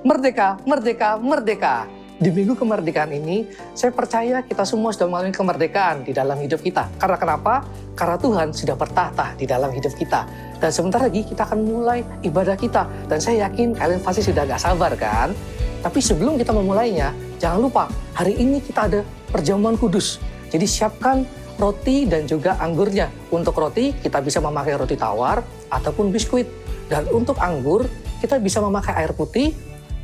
Merdeka, merdeka, merdeka. Di minggu kemerdekaan ini, saya percaya kita semua sudah mengalami kemerdekaan di dalam hidup kita. Karena kenapa? Karena Tuhan sudah bertahta di dalam hidup kita. Dan sebentar lagi kita akan mulai ibadah kita. Dan saya yakin kalian pasti sudah gak sabar kan? Tapi sebelum kita memulainya, jangan lupa hari ini kita ada perjamuan kudus. Jadi siapkan roti dan juga anggurnya. Untuk roti, kita bisa memakai roti tawar ataupun biskuit. Dan untuk anggur, kita bisa memakai air putih,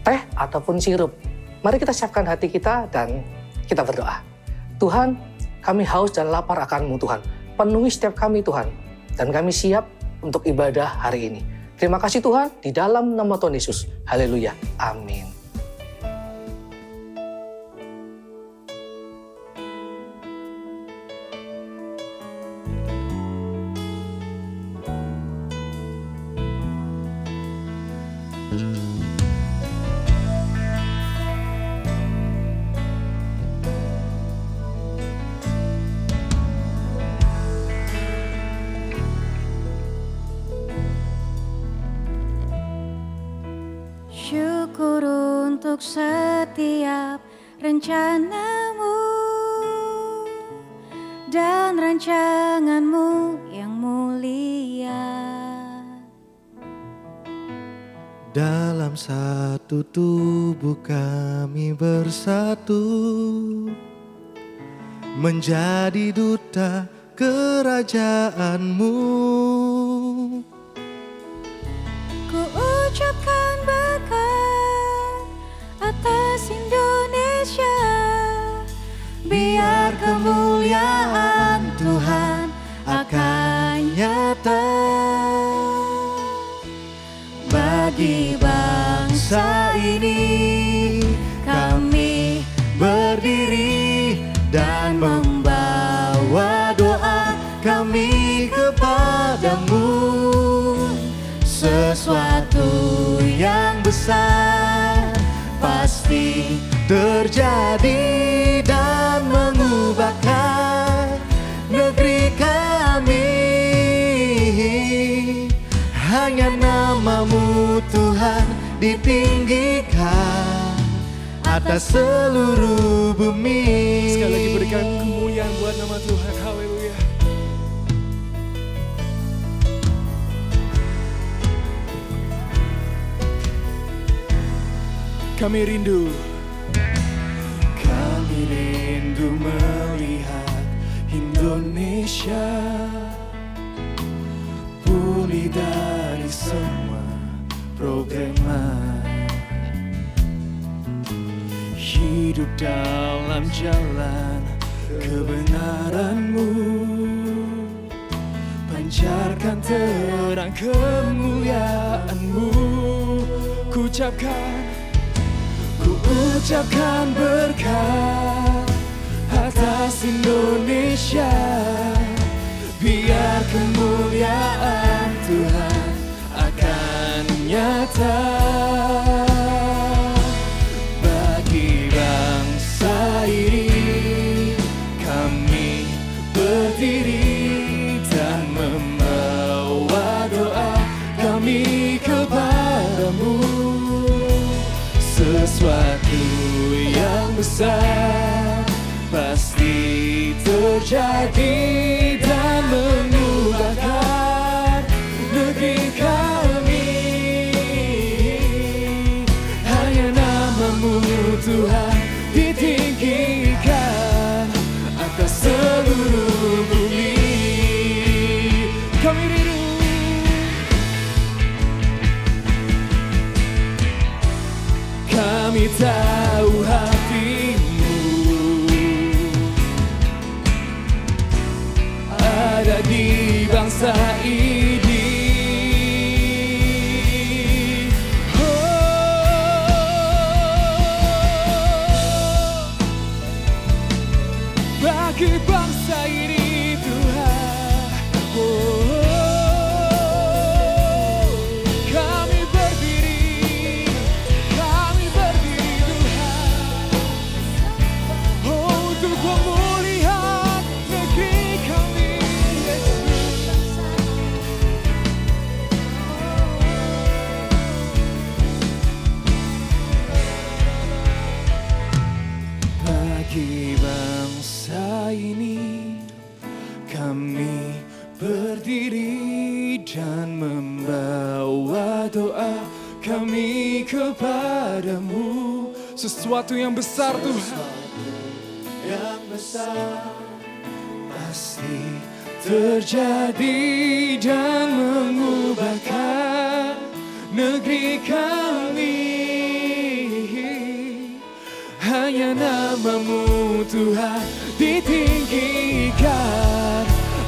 teh, ataupun sirup. Mari kita siapkan hati kita dan kita berdoa. Tuhan, kami haus dan lapar akan-Mu Tuhan. Penuhi setiap kami Tuhan. Dan kami siap untuk ibadah hari ini. Terima kasih Tuhan, di dalam nama Tuhan Yesus. Haleluya. Amin. Syukur untuk setiap rencanamu dan rancanganmu yang mulia. Dalam satu tubuh kami bersatu, menjadi duta kerajaan-Mu. Ku ucapkan berkat atas Indonesia, biar kemuliaan Tuhan akan nyata bagi bangsa ini. Kami berdiri dan membawa doa kami kepadamu. Sesuatu yang besar pasti terjadi dan mengubahkan negeri kami. Hanya nama-Mu Tuhan ditinggikan atas seluruh bumi. Sekali lagi berikan kemuliaan buat nama Tuhan. Haleluya. Kami rindu melihat Indonesia pulih dari semua problema, hidup dalam jalan kebenaran-Mu, pancarkan terang kemuliaan-Mu. Ku ucapkan berkat atas Indonesia, biar kemuliaan Tuhan akan nyata bagi bangsa ini. Kami berdiri dan membawa doa kami kepadamu. Sesuatu yang besar pasti terjadi dan mengubahkan negeri kami. Hanya nama-Mu Tuhan ditinggikan atas seluruh bumi. Kami rindu, kami tahu hati-Mu ada di bangsa ini. Bagi bangsa ini Tuhan, kami berdiri Tuhan, untuk pemulihan negeri kami, Yesus. ini kami berdiri dan membawa doa kami kepadamu. Sesuatu yang besar Tuhan, yang besar pasti terjadi dan mengubahkan negeri kami. Hanya namamu Tuhan ditinggikan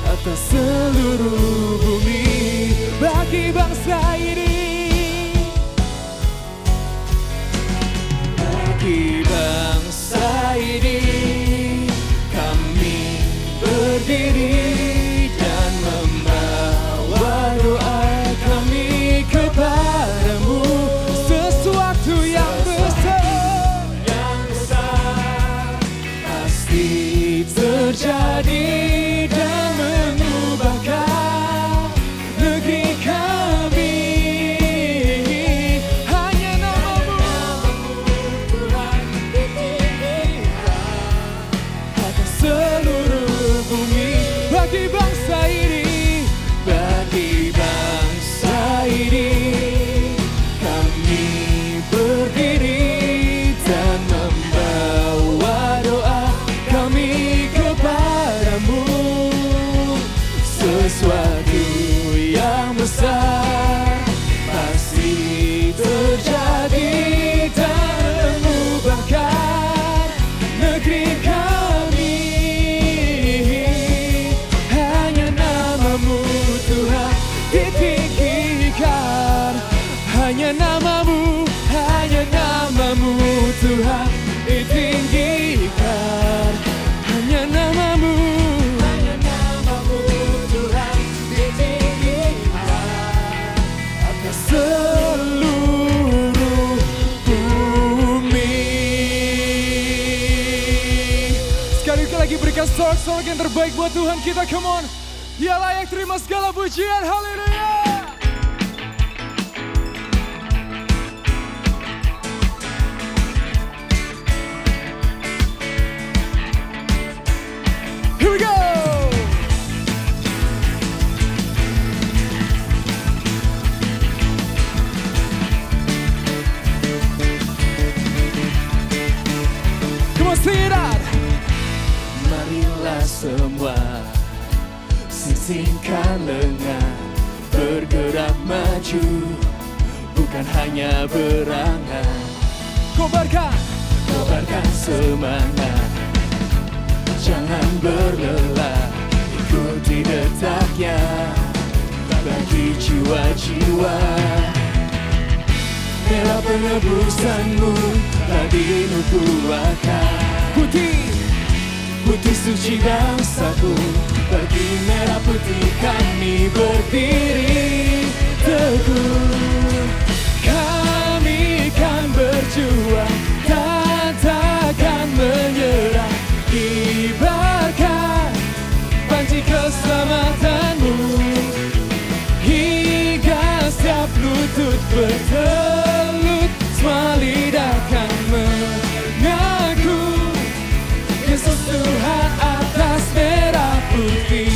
atas seluruh bumi. Bagi bangsa ini, bagi bangsa ini kami berdiri dan membawa doa kami kepadamu. Sesuatu yang besar pasti terjadi dan mengubahkan negeri kami. Hanya namamu Tuhan ditinggikan atas seluruh bumi. Bagi bangsa ini, bagi bangsa ini kami berdiri dan membawa doa kami kepadamu. Sesuatu yang besar pasti terjadi dan mengubahkan negeri kami. Hanya namamu Tuhan ditinggikan. Hanya namamu Tuhan ditinggikan. Hanya namamu Tuhan ditinggikan atas seluruh bumi. sekali lagi berikan sorak-sorak yang terbaik buat Tuhan kita. Come on, Dia layak terima segala pujian. Haleluya. Here we go. Come on, sing it out. Marilah semua singkirkan lengan, bergerak maju, bukan hanya berangan. Kobarkan semangat, jangan berlelah, ikuti detaknya bagi jiwa-jiwa. Merah penebusanmu telah dinubuatkan. Putih suci bangsaku, bagi merah putih kami berdiri teguh. Kami kan berjuang dan takkan menyerah, kibarkan panji keselamatanmu hingga setiap lutut bertelut, semua lidah kan mengaku Yesus Tuhan atas merah putih.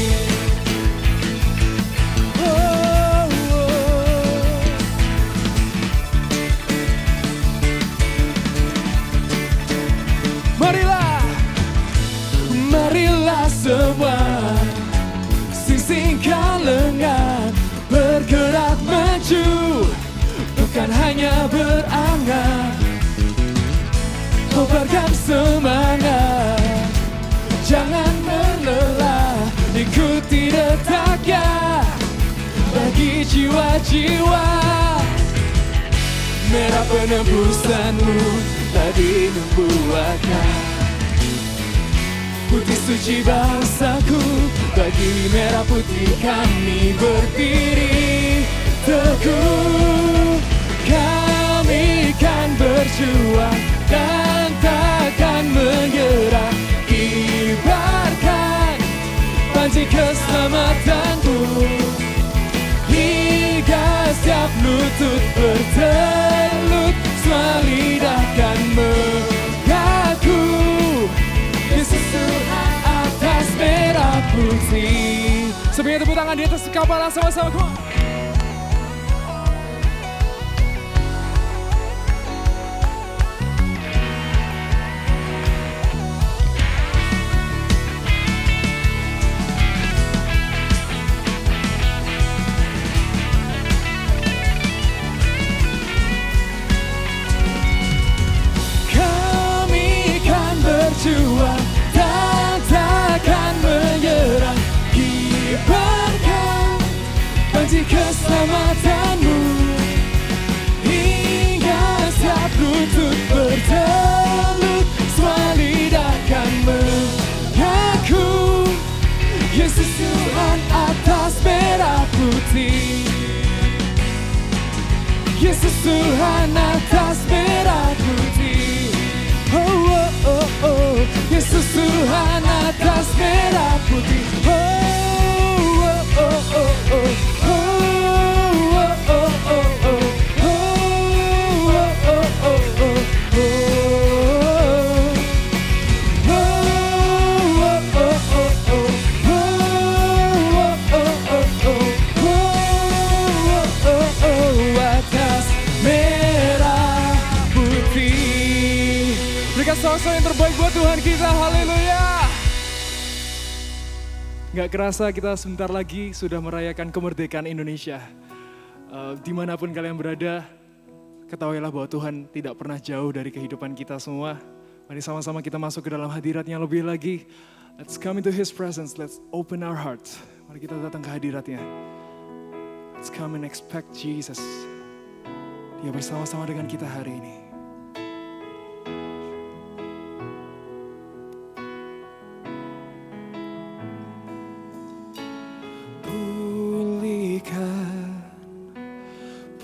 Marilah semua singkirkan lengan, bergerak maju, bukan hanya berangan. Kobarkan semangat, jangan berlelah, ikuti detaknya bagi jiwa-jiwa. Merah penebusanmu telah dinubuatkan. Putih suci bangsaku, bagi merah putih kami berdiri teguh. Kami kan berjuang dan takkan menyerah, kibarkan panji keselamatanmu hingga setiap lutut bertelut, semua lidah kan mengaku Yesus Tuhan atas di atas kepala sama-sama. Come on. Berjuang dan takkan menyerah, kibarkan panji keselamatanmu hingga setiap lutut bertelut, semua lidah akan mengaku Yesus Tuhan atas merah putih. Yesus Tuhan atas merah putih. Oh, oh, oh, oh. Yesus Tuhan atas merah putih. Oh, oh, oh, oh, oh. Oh, oh, oh, oh, oh. Oh, oh, oh, oh, oh. Soal yang terbaik buat Tuhan kita, haleluya. Gak kerasa kita sebentar lagi sudah merayakan kemerdekaan Indonesia. Dimanapun kalian berada, ketahuilah bahwa Tuhan tidak pernah jauh dari kehidupan kita semua. Mari sama-sama kita masuk ke dalam hadiratnya lebih lagi. Let's come into His presence, let's open our hearts. Mari kita datang ke hadiratnya. Let's come and expect Jesus. Dia bersama-sama dengan kita hari ini.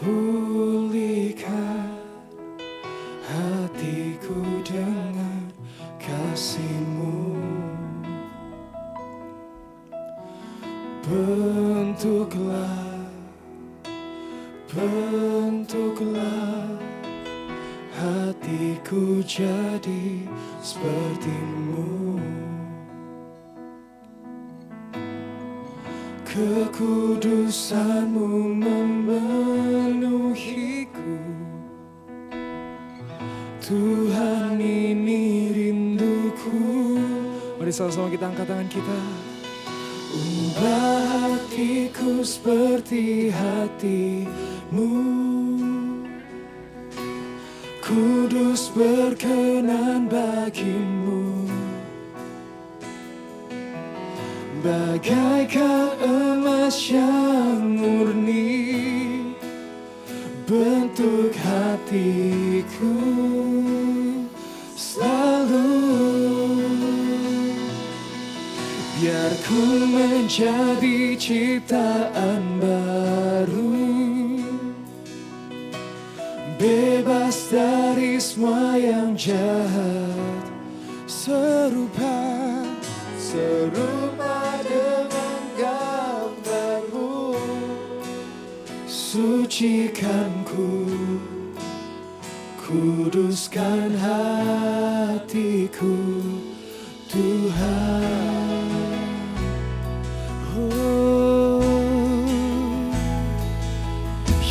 Pulihkan hatiku dengan kasih-Mu. Bentuklah hatiku jadi seperti-Mu. Kekudusan-Mu memenuhiku. Tuhan, ini rinduku. Mari sama-sama kita angkat tangan kita. Ubah hatiku seperti hati-Mu. Kudus berkenan bagi-Mu. Bagaikan emas yang murni, bentuk hatiku selalu. Biar ku menjadi ciptaan baru, bebas dari semua yang jahat, serupa dengan gambar-Mu. Sucikanku, kuduskan hatiku, Tuhan. Oh,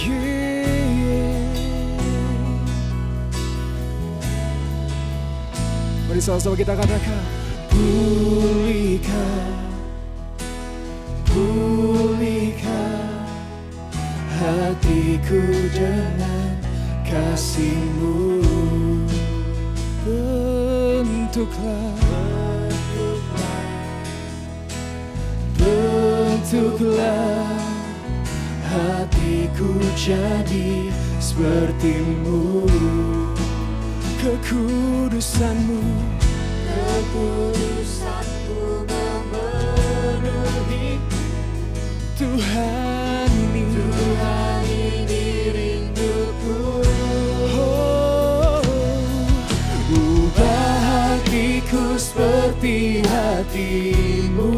yeah. Mari sama-sama kita katakan. Pulihkan hatiku dengan kasih-Mu. Bentuklah hatiku jadi seperti-Mu. Kekudusan-Mu memenuhi. Tuhan, ini rinduku. Oh, ubah hatiku seperti hati-Mu.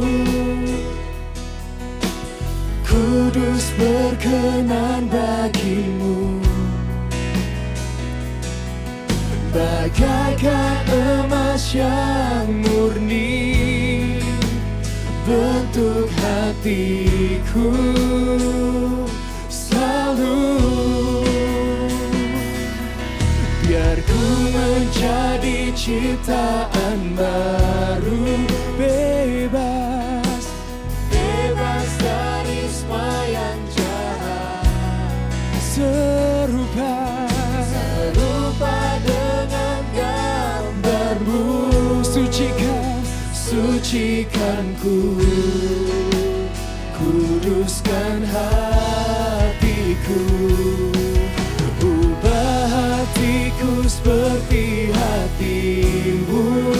Kudus berkenan bagi-Mu. Bagaikan emas yang murni, bentuk hatiku selalu. Biar ku menjadi ciptaan baru, bebas, bebas dari semua yang jahat, serupa dengan gambarmu. Sucikanku, kuduskan hatiku, ubah hatiku seperti hatimu,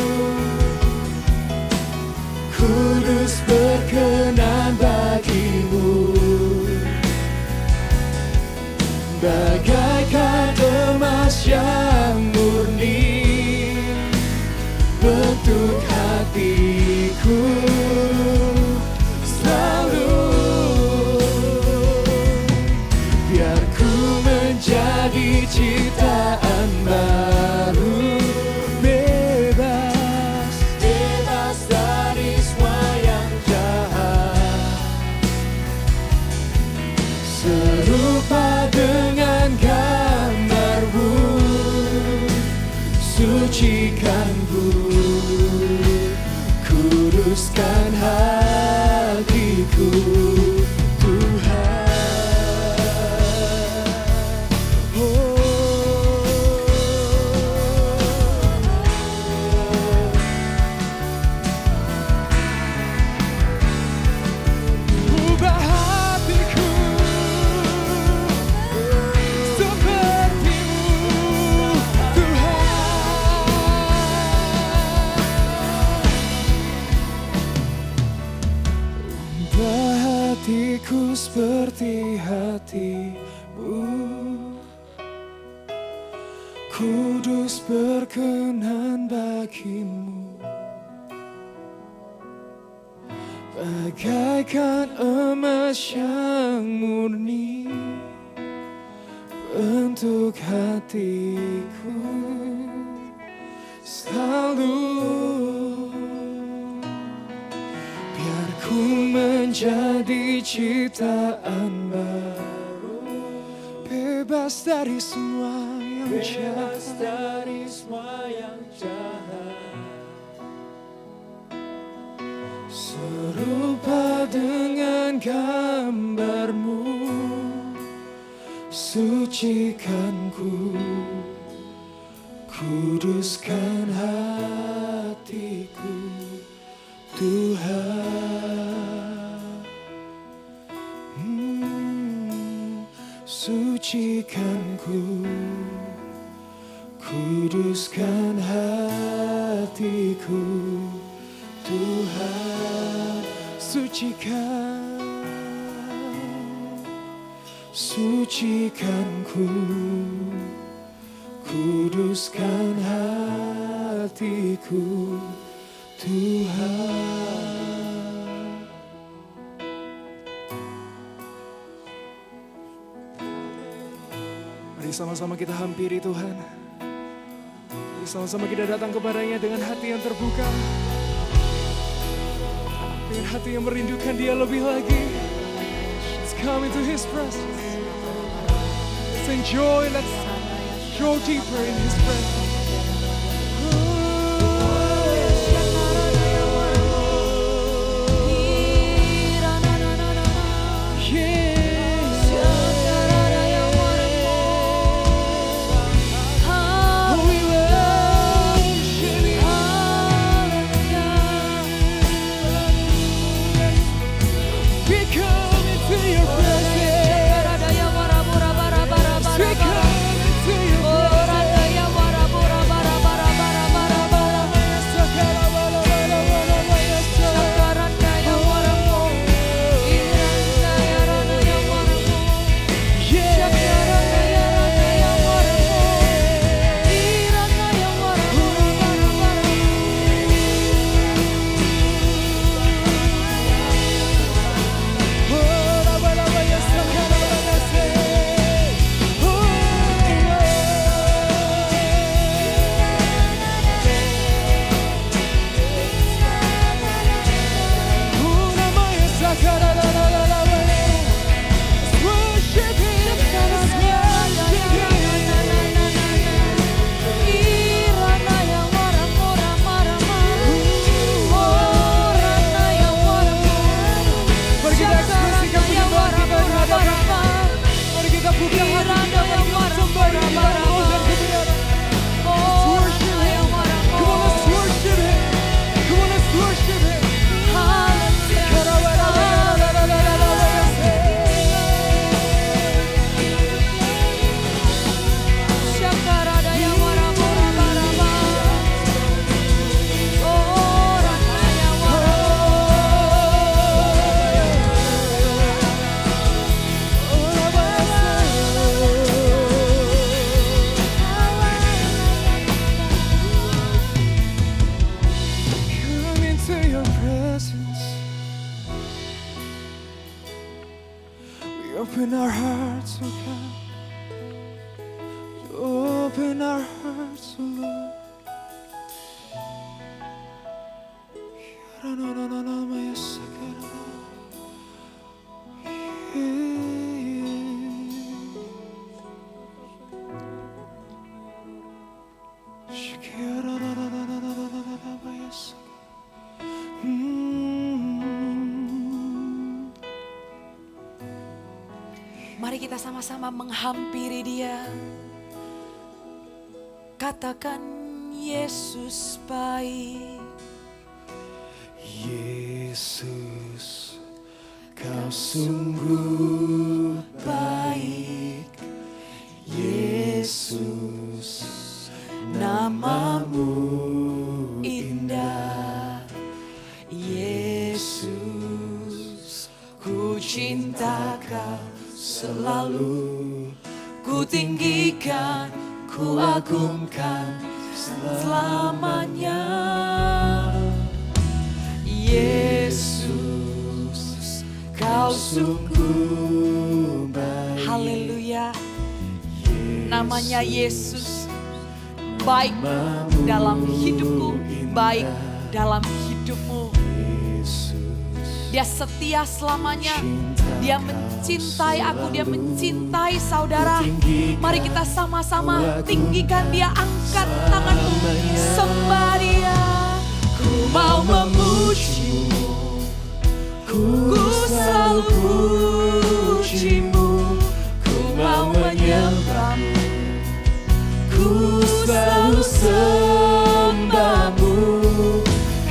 kudus berkenan bagimu, bagaikan emas yang murni, bentuk hatiku selalu. Biar ku menjadi ciptaan baru, bebas, bebas dari semua yang jahat, serupa dengan gambarmu. Sucikanku, kuduskan hatiku, Tuhan. Ubah hatiku seperti-Mu, Tuhan. Ubah hatiku seperti hati-Mu, kudus berkenan bagimu, bagaikan emas yang murni, bentuk hatiku selalu. Biar ku menjadi ciptaan baru, bebas dari semua yang jahat, dari semua yang jahat, serupa dengan gambarmu. Sucikanku, kuduskan hatiku, Tuhan. Sucikanku, kuduskan hatiku, Tuhan. Sucikanku, kuduskan hatiku, Tuhan. Mari sama-sama kita hampiri Tuhan. Mari sama-sama kita datang kepadanya dengan hati yang terbuka, dengan hati yang merindukan Dia lebih lagi. Let's come into His presence. Let's enjoy, let's go deeper in His presence. Your presence. Open our hearts, oh God. Open our hearts, oh Lord. Mari kita sama-sama menghampiri Dia. Katakan Yesus baik. Yesus, Kau sungguh baik. Yesus, Namamu indah. Yesus, ku cinta Kau selalu. Ku tinggikan, ku agungkan selamanya. Yesus, Kau sungguh baik. Haleluya. Namanya Yesus baik dalam hidupku, baik dalam hidupmu. Dia setia selamanya. Dia mencintai aku, Dia mencintai saudara. Mari kita sama-sama tinggikan Dia, angkat tanganmu, sembah Dia. Ku mau memuji-Mu, ku selalu puji-Mu. Ku mau menyembah-Mu, ku selalu sembah-Mu.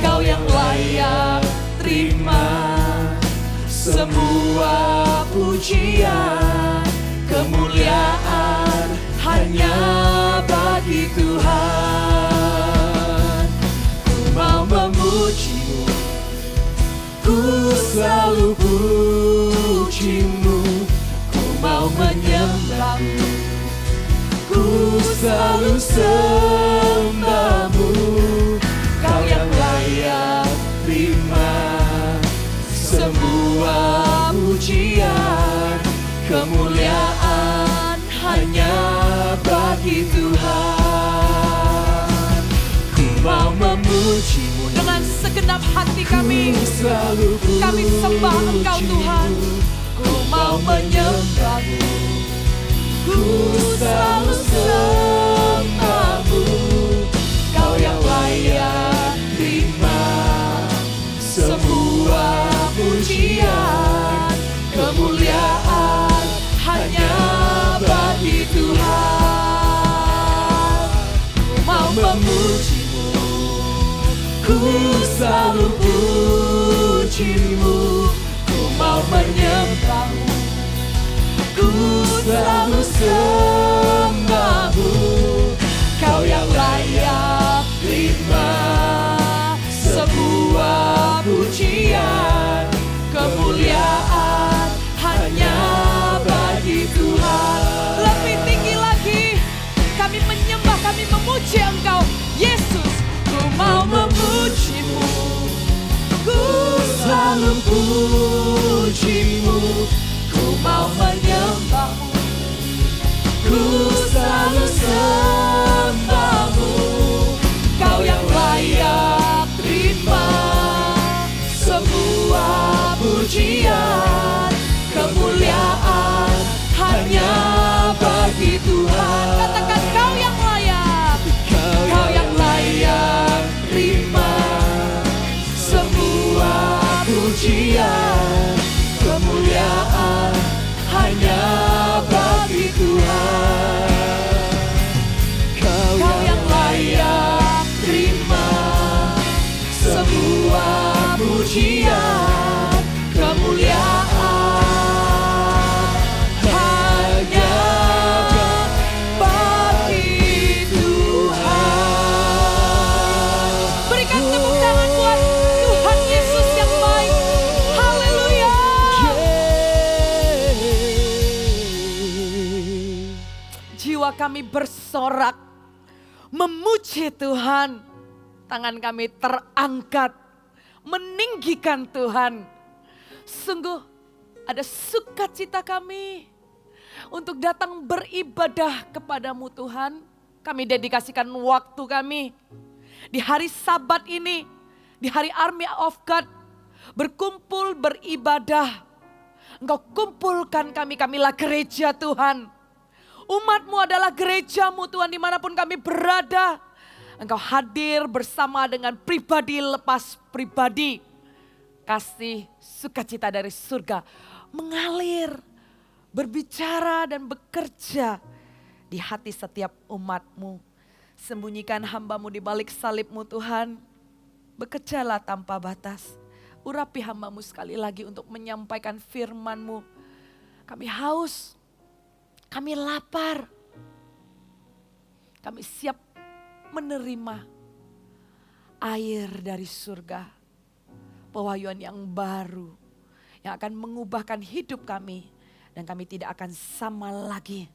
Kau yang layak terima semua pujian, kemuliaan hanya bagi Tuhan. Ku mau memuji-Mu, ku selalu puji-Mu. Ku mau menyembah-Mu, ku selalu sembah-Mu. Kau yang layak terima semua pujian, kemuliaan hanya bagi Tuhan. Ku mau memuji-Mu dengan segenap hati kami. Kami sembah Engkau Tuhan. Ku mau menyembah-Mu, ku selalu sembah-Mu. Kau yang layak terima semua pujian, kemuliaan hanya bagi Tuhan. Ku mau memuji-Mu, ku selalu puji-Mu. Ku mau menyembah-Mu, ku selalu sembah-Mu. Kau yang layak terima semua pujian, kemuliaan hanya bagi Tuhan. Lebih tinggi lagi, kami menyembah, kami memuji Engkau Yesus. Ku mau memuji-Mu, ku selalu puji-Mu. Ku mau menyembah-Mu, ku selalu sembah-Mu. Kau yang layak terima semua pujian, kemuliaan hanya bagi Tuhan. Katakan Kau yang layak, Kau yang layak terima semua pujian, kemuliaan hanya bagi Tuhan. Kau yang layak terima semua pujian, kemuliaan hanya bagi Tuhan. Berikan tepuk tangan buat Tuhan Yesus yang baik. Haleluya. Jiwa kami bersorak memuji Tuhan. Tangan kami terangkat meninggikan Tuhan. Sungguh ada sukacita kami untuk datang beribadah kepadamu Tuhan. Kami dedikasikan waktu kami di hari Sabat ini, di hari Army of God, berkumpul beribadah. Engkau kumpulkan kami, kamilah gereja Tuhan. Umatmu adalah gerejamu Tuhan dimanapun kami berada. Engkau hadir bersama dengan pribadi lepas pribadi. Kasih sukacita dari surga mengalir, berbicara dan bekerja di hati setiap umatmu. Sembunyikan hambamu di balik salibmu Tuhan. Bekerjalah tanpa batas. Urapi hambamu sekali lagi untuk menyampaikan firman-Mu. Kami haus, kami lapar. Kami siap menerima air dari surga. Pewahyuan yang baru yang akan mengubahkan hidup kami. Dan kami tidak akan sama lagi.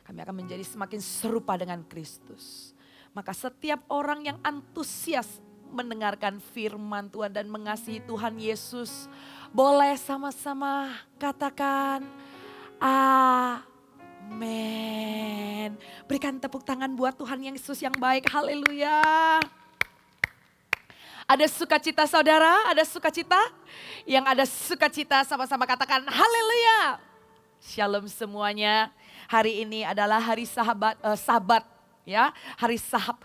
Kami akan menjadi semakin serupa dengan Kristus. Maka setiap orang yang antusias mendengarkan firman Tuhan dan mengasihi Tuhan Yesus, boleh sama-sama katakan amin. Berikan tepuk tangan buat Tuhan Yesus yang baik. Haleluya. Ada sukacita saudara, ada sukacita. Yang ada sukacita sama-sama katakan haleluya. Shalom semuanya. Hari ini adalah hari Sabat ya. Hari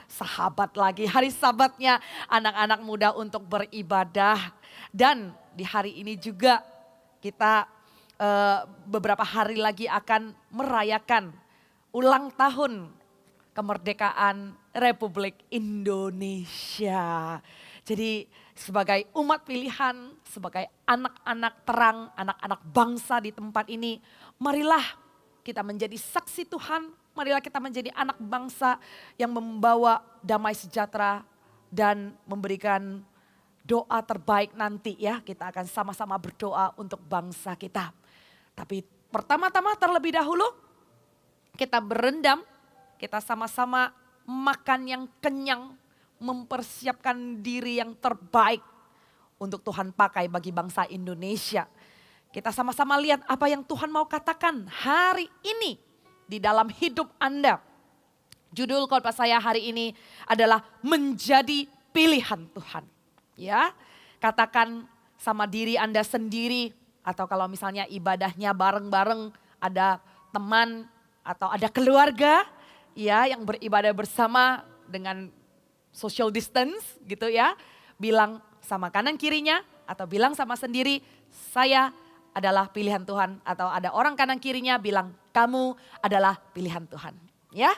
sahabat lagi. Hari Sabatnya anak-anak muda untuk beribadah. Dan di hari ini juga kita beberapa hari lagi akan merayakan ulang tahun kemerdekaan Republik Indonesia. Jadi sebagai umat pilihan, sebagai anak-anak terang, anak-anak bangsa di tempat ini, marilah kita menjadi saksi Tuhan, marilah kita menjadi anak bangsa yang membawa damai sejahtera dan memberikan doa terbaik nanti ya. Kita akan sama-sama berdoa untuk bangsa kita. Tapi pertama-tama terlebih dahulu kita berendam, kita sama-sama makan yang kenyang, mempersiapkan diri yang terbaik untuk Tuhan pakai bagi bangsa Indonesia. Kita sama-sama lihat apa yang Tuhan mau katakan hari ini di dalam hidup Anda. Judul khotbah saya hari ini adalah menjadi pilihan Tuhan. Ya, katakan sama diri Anda sendiri atau kalau misalnya ibadahnya bareng-bareng ada teman atau ada keluarga ya yang beribadah bersama dengan social distance gitu ya. Bilang sama kanan kirinya atau bilang sama sendiri, saya adalah pilihan Tuhan. Atau ada orang kanan kirinya bilang, kamu adalah pilihan Tuhan. Ya,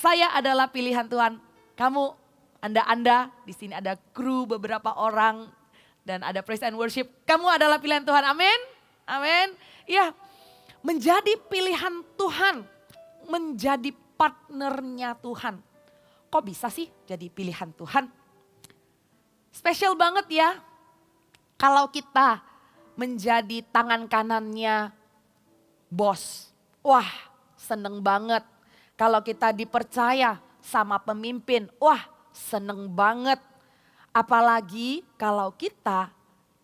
saya adalah pilihan Tuhan. Kamu, Anda, di sini ada kru beberapa orang dan ada praise and worship. Kamu adalah pilihan Tuhan, amin, amin. Ya, menjadi pilihan Tuhan, menjadi partnernya Tuhan. Kok bisa sih jadi pilihan Tuhan? Spesial banget ya kalau kita menjadi tangan kanannya bos. Wah, seneng banget. Kalau kita dipercaya sama pemimpin, wah seneng banget. Apalagi kalau kita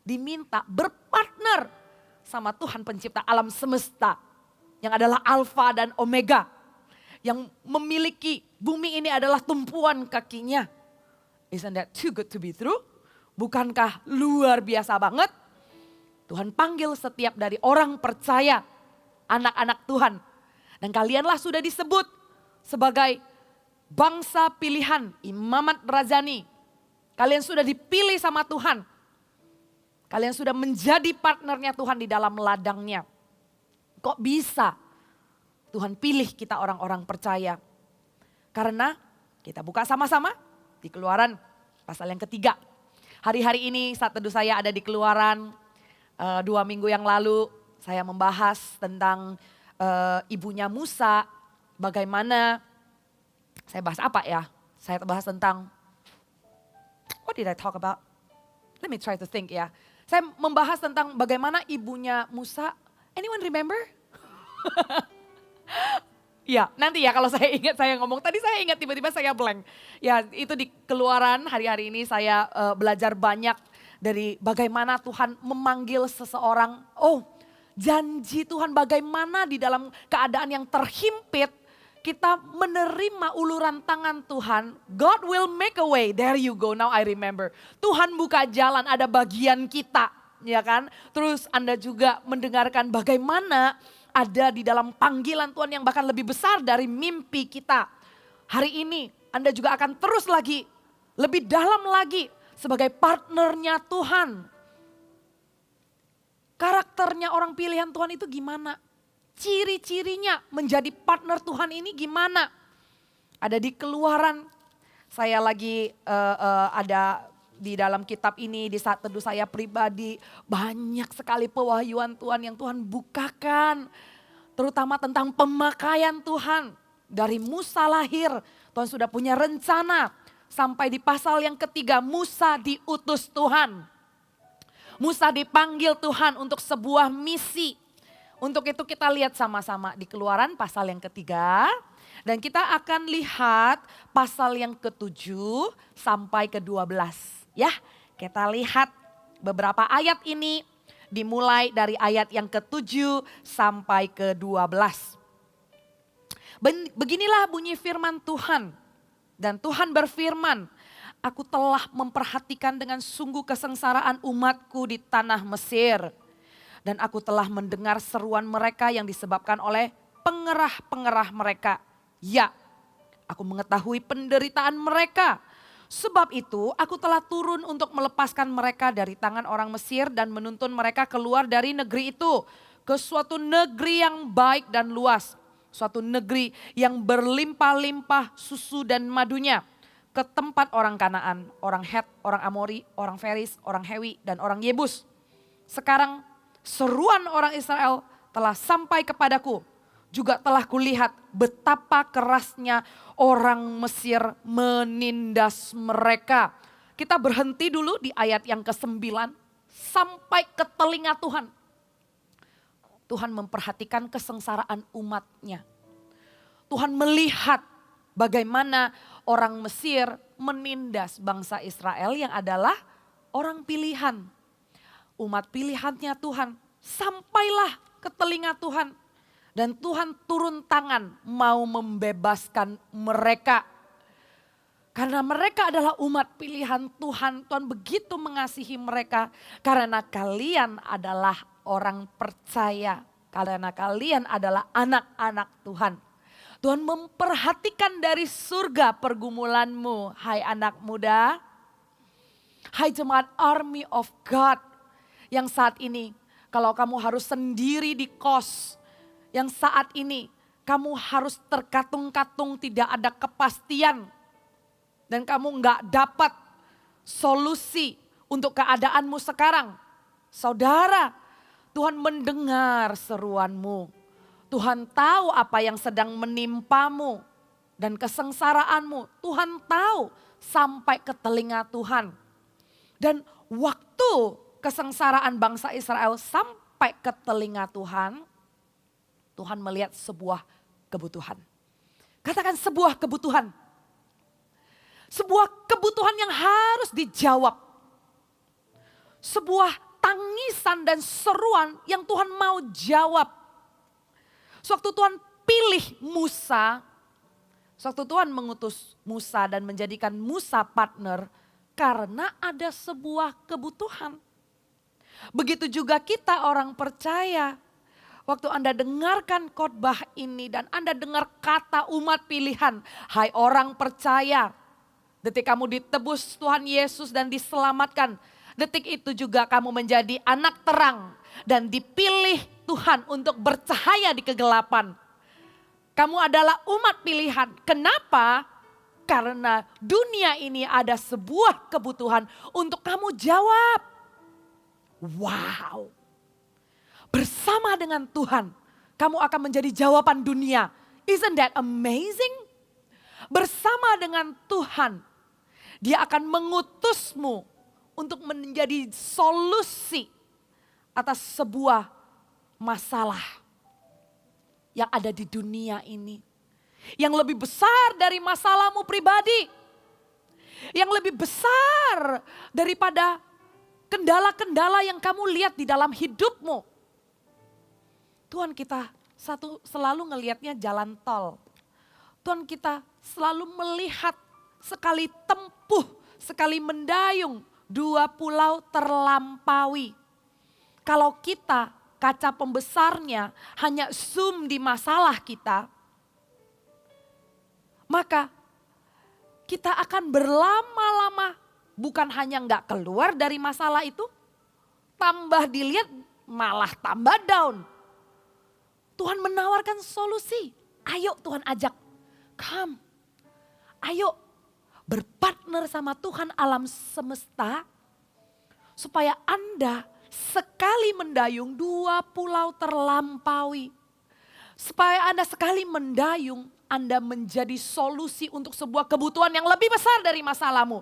diminta berpartner sama Tuhan pencipta alam semesta. Yang adalah Alfa dan Omega. Yang memiliki bumi ini adalah tumpuan kakinya. Isn't that too good to be true? Bukankah luar biasa banget? Tuhan panggil setiap dari orang percaya, anak-anak Tuhan. Dan kalianlah sudah disebut sebagai bangsa pilihan, imamat razani. Kalian sudah dipilih sama Tuhan. Kalian sudah menjadi partnernya Tuhan di dalam ladangnya. Kok bisa Tuhan pilih kita orang-orang percaya? Karena kita buka sama-sama di Keluaran pasal yang ketiga. Hari-hari ini saat teduh saya ada di Keluaran. 2 minggu yang lalu saya membahas tentang ibunya Musa. Bagaimana, saya bahas apa ya? Saya bahas tentang, what did I talk about? Let me try to think ya. Saya membahas tentang bagaimana ibunya Musa. Anyone remember? Ya, nanti ya kalau saya ingat saya ngomong. Tadi saya ingat tiba-tiba saya blank. Ya, itu di Keluaran hari-hari ini saya belajar banyak dari bagaimana Tuhan memanggil seseorang. Oh, janji Tuhan, bagaimana di dalam keadaan yang terhimpit, kita menerima uluran tangan Tuhan. God will make a way. There you go, now I remember. Tuhan buka jalan, ada bagian kita, ya kan? Terus Anda juga mendengarkan bagaimana ada di dalam panggilan Tuhan yang bahkan lebih besar dari mimpi kita. Hari ini Anda juga akan terus lagi, lebih dalam lagi sebagai partnernya Tuhan. Karakternya orang pilihan Tuhan itu gimana? Ciri-cirinya menjadi partner Tuhan ini gimana? Ada di Keluaran, saya lagi ada di dalam kitab ini, di saat teduh saya pribadi, banyak sekali pewahyuan Tuhan yang Tuhan bukakan. Terutama tentang pemakaian Tuhan. Dari Musa lahir, Tuhan sudah punya rencana. Sampai di pasal yang ketiga, Musa diutus Tuhan. Musa dipanggil Tuhan untuk sebuah misi. Untuk itu kita lihat sama-sama di Keluaran pasal yang ketiga. Dan kita akan lihat pasal yang ke-7 sampai ke-12. Ya, kita lihat beberapa ayat ini dimulai dari ayat yang ke-7 sampai ke-12. Beginilah bunyi firman Tuhan. Dan Tuhan berfirman, aku telah memperhatikan dengan sungguh kesengsaraan umatku di tanah Mesir. Dan aku telah mendengar seruan mereka yang disebabkan oleh pengerah-pengerah mereka. Ya, aku mengetahui penderitaan mereka. Sebab itu aku telah turun untuk melepaskan mereka dari tangan orang Mesir dan menuntun mereka keluar dari negeri itu. Ke suatu negeri yang baik dan luas. Suatu negeri yang berlimpah-limpah susu dan madunya. Ke tempat orang Kanaan, orang Het, orang Amori, orang Feris, orang Hewi, dan orang Yebus. Sekarang seruan orang Israel telah sampai kepadaku. Juga telah kulihat betapa kerasnya orang Mesir menindas mereka. Kita berhenti dulu di ayat yang ke-9 sampai ke telinga Tuhan. Tuhan memperhatikan kesengsaraan umatnya. Tuhan melihat bagaimana orang Mesir menindas bangsa Israel yang adalah orang pilihan. Umat pilihannya Tuhan, sampailah ke telinga Tuhan. Dan Tuhan turun tangan mau membebaskan mereka. Karena mereka adalah umat pilihan Tuhan. Tuhan begitu mengasihi mereka. Karena kalian adalah orang percaya. Karena kalian adalah anak-anak Tuhan. Tuhan memperhatikan dari surga pergumulanmu. Hai anak muda. Hai jemaat army of God. Yang saat ini kalau kamu harus sendiri di kos. Yang saat ini kamu harus terkatung-katung, tidak ada kepastian. Dan kamu gak dapat solusi untuk keadaanmu sekarang. Saudara, Tuhan mendengar seruanmu. Tuhan tahu apa yang sedang menimpamu dan kesengsaraanmu. Tuhan tahu sampai ke telinga Tuhan. Dan waktu kesengsaraan bangsa Israel sampai ke telinga Tuhan, Tuhan melihat sebuah kebutuhan. Katakan sebuah kebutuhan. Sebuah kebutuhan yang harus dijawab. Sebuah tangisan dan seruan yang Tuhan mau jawab. Sewaktu Tuhan pilih Musa, sewaktu Tuhan mengutus Musa dan menjadikan Musa partner, karena ada sebuah kebutuhan. Begitu juga kita orang percaya. Waktu Anda dengarkan khotbah ini dan Anda dengar kata umat pilihan, hai orang percaya. Detik kamu ditebus Tuhan Yesus dan diselamatkan. Detik itu juga kamu menjadi anak terang dan dipilih Tuhan untuk bercahaya di kegelapan. Kamu adalah umat pilihan. Kenapa? Karena dunia ini ada sebuah kebutuhan untuk kamu jawab. Wow. Bersama dengan Tuhan, kamu akan menjadi jawaban dunia. Isn't that amazing? Bersama dengan Tuhan, Dia akan mengutusmu untuk menjadi solusi atas sebuah masalah yang ada di dunia ini. Yang lebih besar dari masalahmu pribadi. Yang lebih besar daripada kendala-kendala yang kamu lihat di dalam hidupmu. Tuhan kita selalu ngelihatnya jalan tol. Tuhan kita selalu melihat sekali tempuh, sekali mendayung, 2 pulau terlampaui. Kalau kita kaca pembesarnya hanya zoom di masalah kita, maka kita akan berlama-lama bukan hanya nggak keluar dari masalah itu, tambah dilihat malah tambah down. Tuhan menawarkan solusi. Ayo Tuhan ajak, come. Ayo berpartner sama Tuhan alam semesta supaya Anda sekali mendayung 2 pulau terlampaui. Supaya Anda sekali mendayung, Anda menjadi solusi untuk sebuah kebutuhan yang lebih besar dari masalahmu.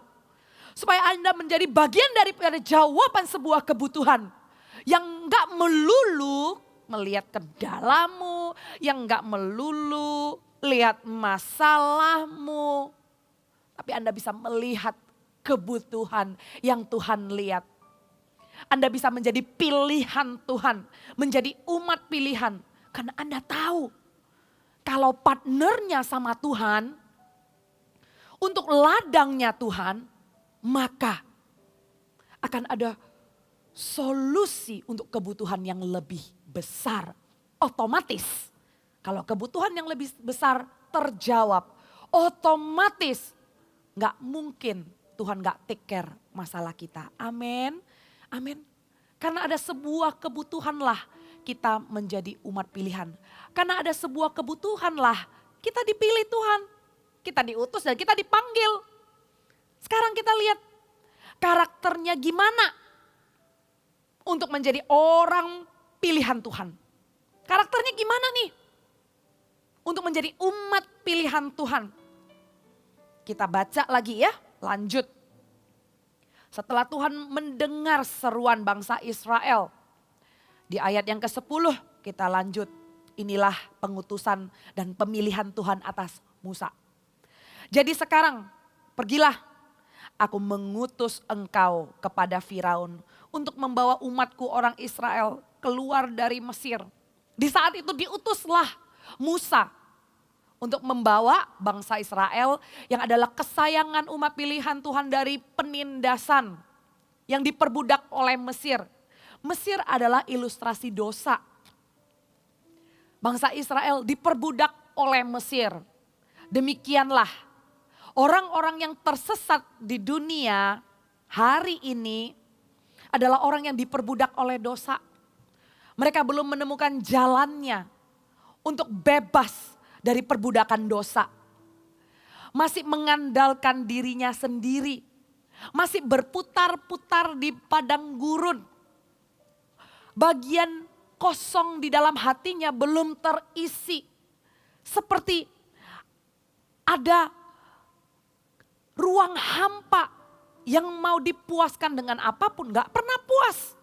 Supaya Anda menjadi bagian daripada jawaban sebuah kebutuhan. Yang enggak melulu melihat ke dalammu, yang enggak melulu lihat masalahmu. Tapi Anda bisa melihat kebutuhan yang Tuhan lihat. Anda bisa menjadi pilihan Tuhan, menjadi umat pilihan. Karena Anda tahu, kalau partnernya sama Tuhan, untuk ladangnya Tuhan, maka akan ada solusi untuk kebutuhan yang lebih besar. Otomatis, kalau kebutuhan yang lebih besar terjawab, otomatis gak mungkin Tuhan gak take care masalah kita. Amin, amin. Karena ada sebuah kebutuhanlah kita menjadi umat pilihan. Karena ada sebuah kebutuhanlah kita dipilih Tuhan. Kita diutus dan kita dipanggil. Sekarang kita lihat karakternya gimana untuk menjadi orang pilihan Tuhan. Karakternya gimana nih untuk menjadi umat pilihan Tuhan. Kita baca lagi ya, lanjut. Setelah Tuhan mendengar seruan bangsa Israel, di ayat yang ke-10 kita lanjut. Inilah pengutusan dan pemilihan Tuhan atas Musa. Jadi sekarang pergilah, aku mengutus engkau kepada Firaun untuk membawa umatku orang Israel keluar dari Mesir. Di saat itu diutuslah Musa untuk membawa bangsa Israel yang adalah kesayangan umat pilihan Tuhan dari penindasan yang diperbudak oleh Mesir. Mesir adalah ilustrasi dosa. Bangsa Israel diperbudak oleh Mesir. Demikianlah orang-orang yang tersesat di dunia hari ini adalah orang yang diperbudak oleh dosa. Mereka belum menemukan jalannya untuk bebas dari perbudakan dosa. Masih mengandalkan dirinya sendiri. Masih berputar-putar di padang gurun. Bagian kosong di dalam hatinya belum terisi. Seperti ada ruang hampa yang mau dipuaskan dengan apapun gak pernah puas.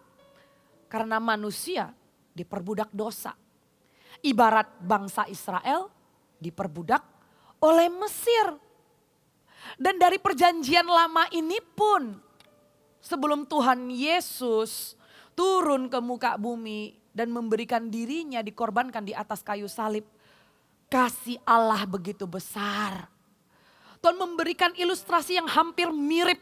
Karena manusia diperbudak dosa. Ibarat bangsa Israel diperbudak oleh Mesir. Dan dari perjanjian lama ini pun sebelum Tuhan Yesus turun ke muka bumi dan memberikan dirinya dikorbankan di atas kayu salib. Kasih Allah begitu besar. Tuhan memberikan ilustrasi yang hampir mirip.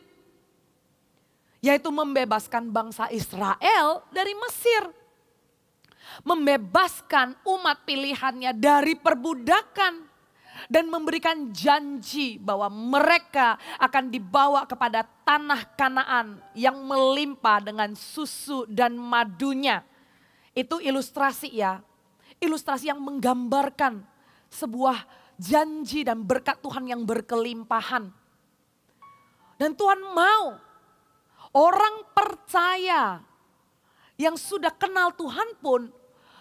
Yaitu membebaskan bangsa Israel dari Mesir. Membebaskan umat pilihannya dari perbudakan. Dan memberikan janji bahwa mereka akan dibawa kepada tanah Kanaan yang melimpah dengan susu dan madunya. Itu ilustrasi ya. Ilustrasi yang menggambarkan sebuah janji dan berkat Tuhan yang berkelimpahan. Dan Tuhan mau orang percaya yang sudah kenal Tuhan pun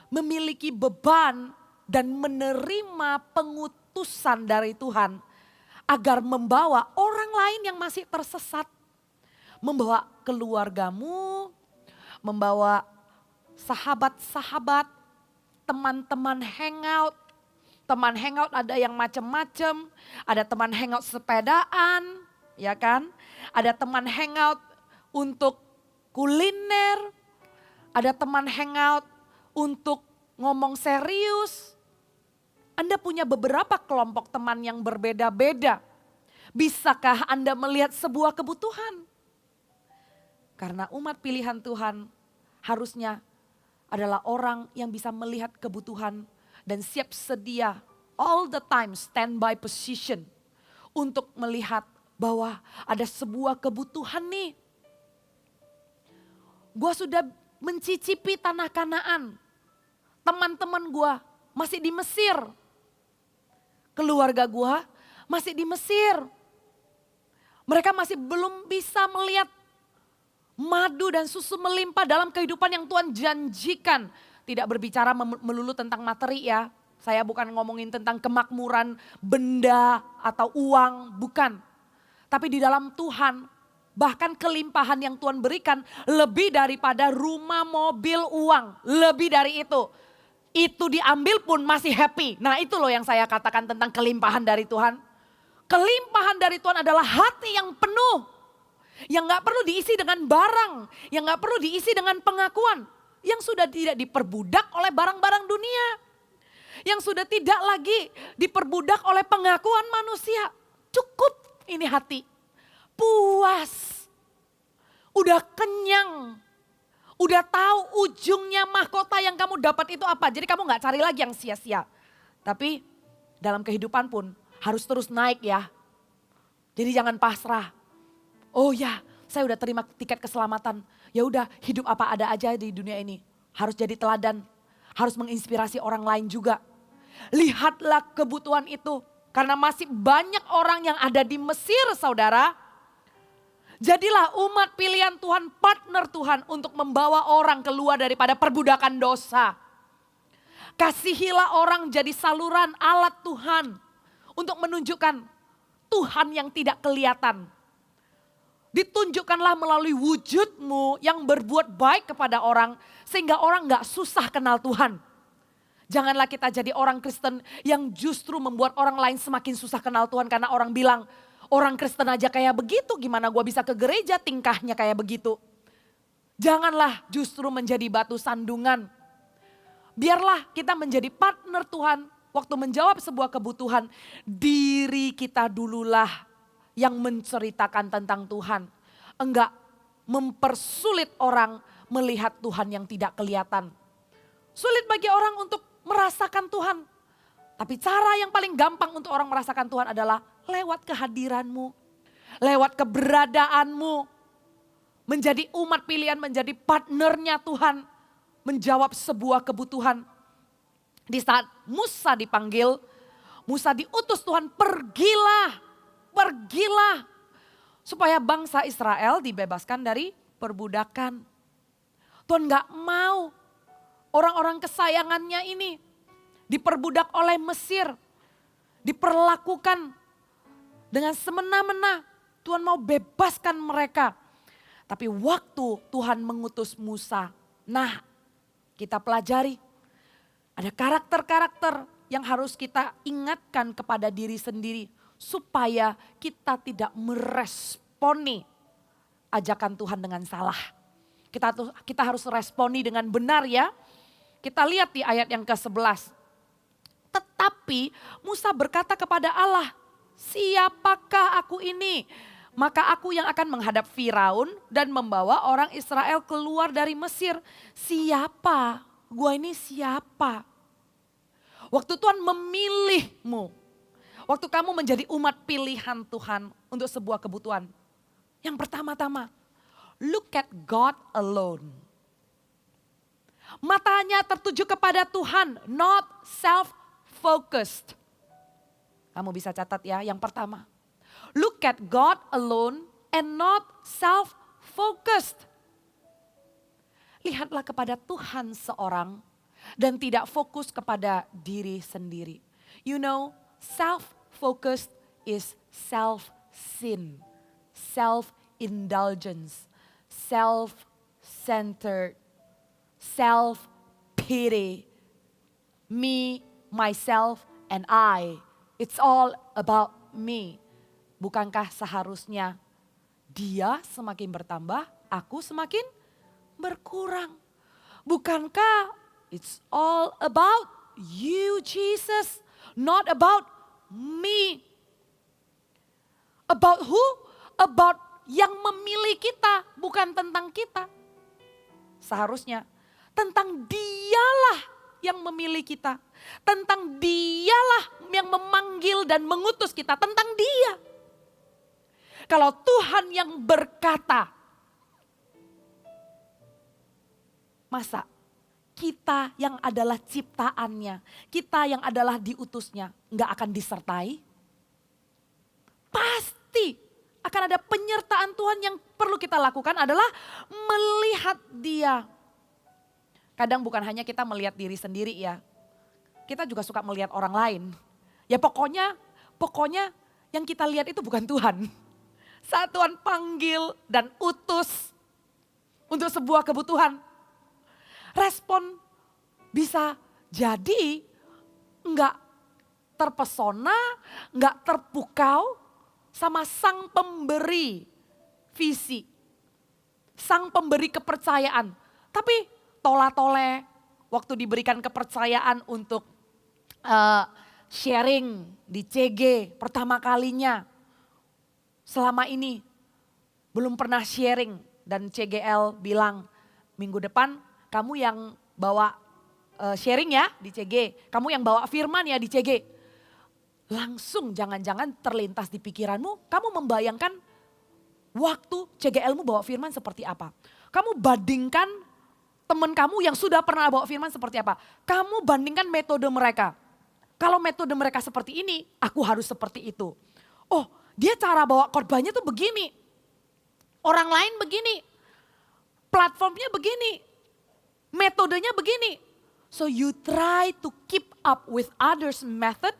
memiliki beban dan menerima pengutusan dari Tuhan agar membawa orang lain yang masih tersesat, membawa keluargamu, membawa sahabat-sahabat, teman-teman hangout. Teman hangout ada yang macam-macam, ada teman hangout sepedaan, ya kan? Ada teman hangout untuk kuliner, ada teman hangout untuk ngomong serius. Anda punya beberapa kelompok teman yang berbeda-beda. Bisakah Anda melihat sebuah kebutuhan? Karena umat pilihan Tuhan harusnya adalah orang yang bisa melihat kebutuhan dan siap sedia all the time standby position untuk melihat bahwa ada sebuah kebutuhan nih. Gua sudah mencicipi tanah Kanaan. Teman-teman gua masih di Mesir. Keluarga gua masih di Mesir. Mereka masih belum bisa melihat madu dan susu melimpah dalam kehidupan yang Tuhan janjikan. Tidak berbicara melulu tentang materi ya. Saya bukan ngomongin tentang kemakmuran benda atau uang, bukan. Tapi di dalam Tuhan, bahkan kelimpahan yang Tuhan berikan lebih daripada rumah, mobil, uang. Lebih dari itu. Itu diambil pun masih happy. Nah itu loh yang saya katakan tentang kelimpahan dari Tuhan. Kelimpahan dari Tuhan adalah hati yang penuh. Yang gak perlu diisi dengan barang. Yang gak perlu diisi dengan pengakuan. Yang sudah tidak diperbudak oleh barang-barang dunia. Yang sudah tidak lagi diperbudak oleh pengakuan manusia. Cukup ini hati. Puas. Udah kenyang. Udah tahu ujungnya mahkota yang kamu dapat itu apa. Jadi kamu gak cari lagi yang sia-sia. Tapi dalam kehidupan pun harus terus naik ya. Jadi jangan pasrah. Oh ya, saya udah terima tiket keselamatan. Ya udah, hidup apa ada aja di dunia ini. Harus jadi teladan. Harus menginspirasi orang lain juga. Lihatlah kebutuhan itu. Karena masih banyak orang yang ada di Mesir, saudara. Jadilah umat pilihan Tuhan, partner Tuhan untuk membawa orang keluar daripada perbudakan dosa. Kasihilah orang jadi saluran alat Tuhan untuk menunjukkan Tuhan yang tidak kelihatan. Ditunjukkanlah melalui wujudmu yang berbuat baik kepada orang sehingga orang gak susah kenal Tuhan. Janganlah kita jadi orang Kristen yang justru membuat orang lain semakin susah kenal Tuhan karena orang bilang, orang Kristen aja kayak begitu, gimana gua bisa ke gereja tingkahnya kayak begitu. Janganlah justru menjadi batu sandungan. Biarlah kita menjadi partner Tuhan waktu menjawab sebuah kebutuhan. Diri kita dululah yang menceritakan tentang Tuhan. Enggak mempersulit orang melihat Tuhan yang tidak kelihatan. Sulit bagi orang untuk merasakan Tuhan. Tapi cara yang paling gampang untuk orang merasakan Tuhan adalah lewat kehadiranmu, lewat keberadaanmu, menjadi umat pilihan, menjadi partnernya Tuhan, menjawab sebuah kebutuhan. Di saat Musa dipanggil, Musa diutus Tuhan, pergilah, supaya bangsa Israel dibebaskan dari perbudakan. Tuhan gak mau orang-orang kesayangannya ini diperbudak oleh Mesir, diperlakukan dengan semena-mena. Tuhan mau bebaskan mereka. Tapi waktu Tuhan mengutus Musa, nah kita pelajari ada karakter-karakter yang harus kita ingatkan kepada diri sendiri supaya kita tidak meresponi ajakan Tuhan dengan salah. Kita harus responi dengan benar ya. Kita lihat di ayat yang ke-11. Tetapi Musa berkata kepada Allah, siapakah aku ini? Maka aku yang akan menghadap Firaun dan membawa orang Israel keluar dari Mesir. Siapa? Gua ini siapa? Waktu Tuhan memilihmu, waktu kamu menjadi umat pilihan Tuhan untuk sebuah kebutuhan. Yang pertama-tama, look at God alone. Matanya tertuju kepada Tuhan, not self-focused. Kamu bisa catat ya, yang pertama. Look at God alone and not self-focused. Lihatlah kepada Tuhan seorang dan tidak fokus kepada diri sendiri. You know, self-focused is self-sin, self-indulgence, self-centered, self-pity. Me, myself, and I. It's all about me. Bukankah seharusnya dia semakin bertambah, aku semakin berkurang? Bukankah It's all about you, Jesus. Not about me. About who? About yang memilih kita, bukan tentang kita. Seharusnya tentang dialah yang memilih kita. Tentang dialah yang memanggil dan mengutus kita, tentang dia. Kalau Tuhan yang berkata, masa kita yang adalah ciptaannya, kita yang adalah diutusnya, nggak akan disertai? Pasti akan ada penyertaan Tuhan. Yang perlu kita lakukan adalah melihat dia. Kadang bukan hanya kita melihat diri sendiri ya. Kita juga suka melihat orang lain. Ya pokoknya yang kita lihat itu bukan Tuhan. Saat Tuhan panggil dan utus untuk sebuah kebutuhan, respon bisa jadi enggak terpesona, enggak terpukau sama sang pemberi visi, sang pemberi kepercayaan. Tapi tola-tole waktu diberikan kepercayaan untuk sharing di CG pertama kalinya. Selama ini belum pernah sharing dan CGL bilang minggu depan kamu yang bawa sharing ya di CG, kamu yang bawa firman ya di CG. Langsung jangan-jangan terlintas di pikiranmu, kamu membayangkan waktu CGL-mu bawa firman seperti apa. Kamu bandingkan teman kamu yang sudah pernah bawa firman seperti apa. Kamu bandingkan metode mereka. Kalau metode mereka seperti ini, aku harus seperti itu. Oh, dia cara bawa khotbahnya tuh begini. Orang lain begini. Platformnya begini. Metodenya begini. So you try to keep up with others' method.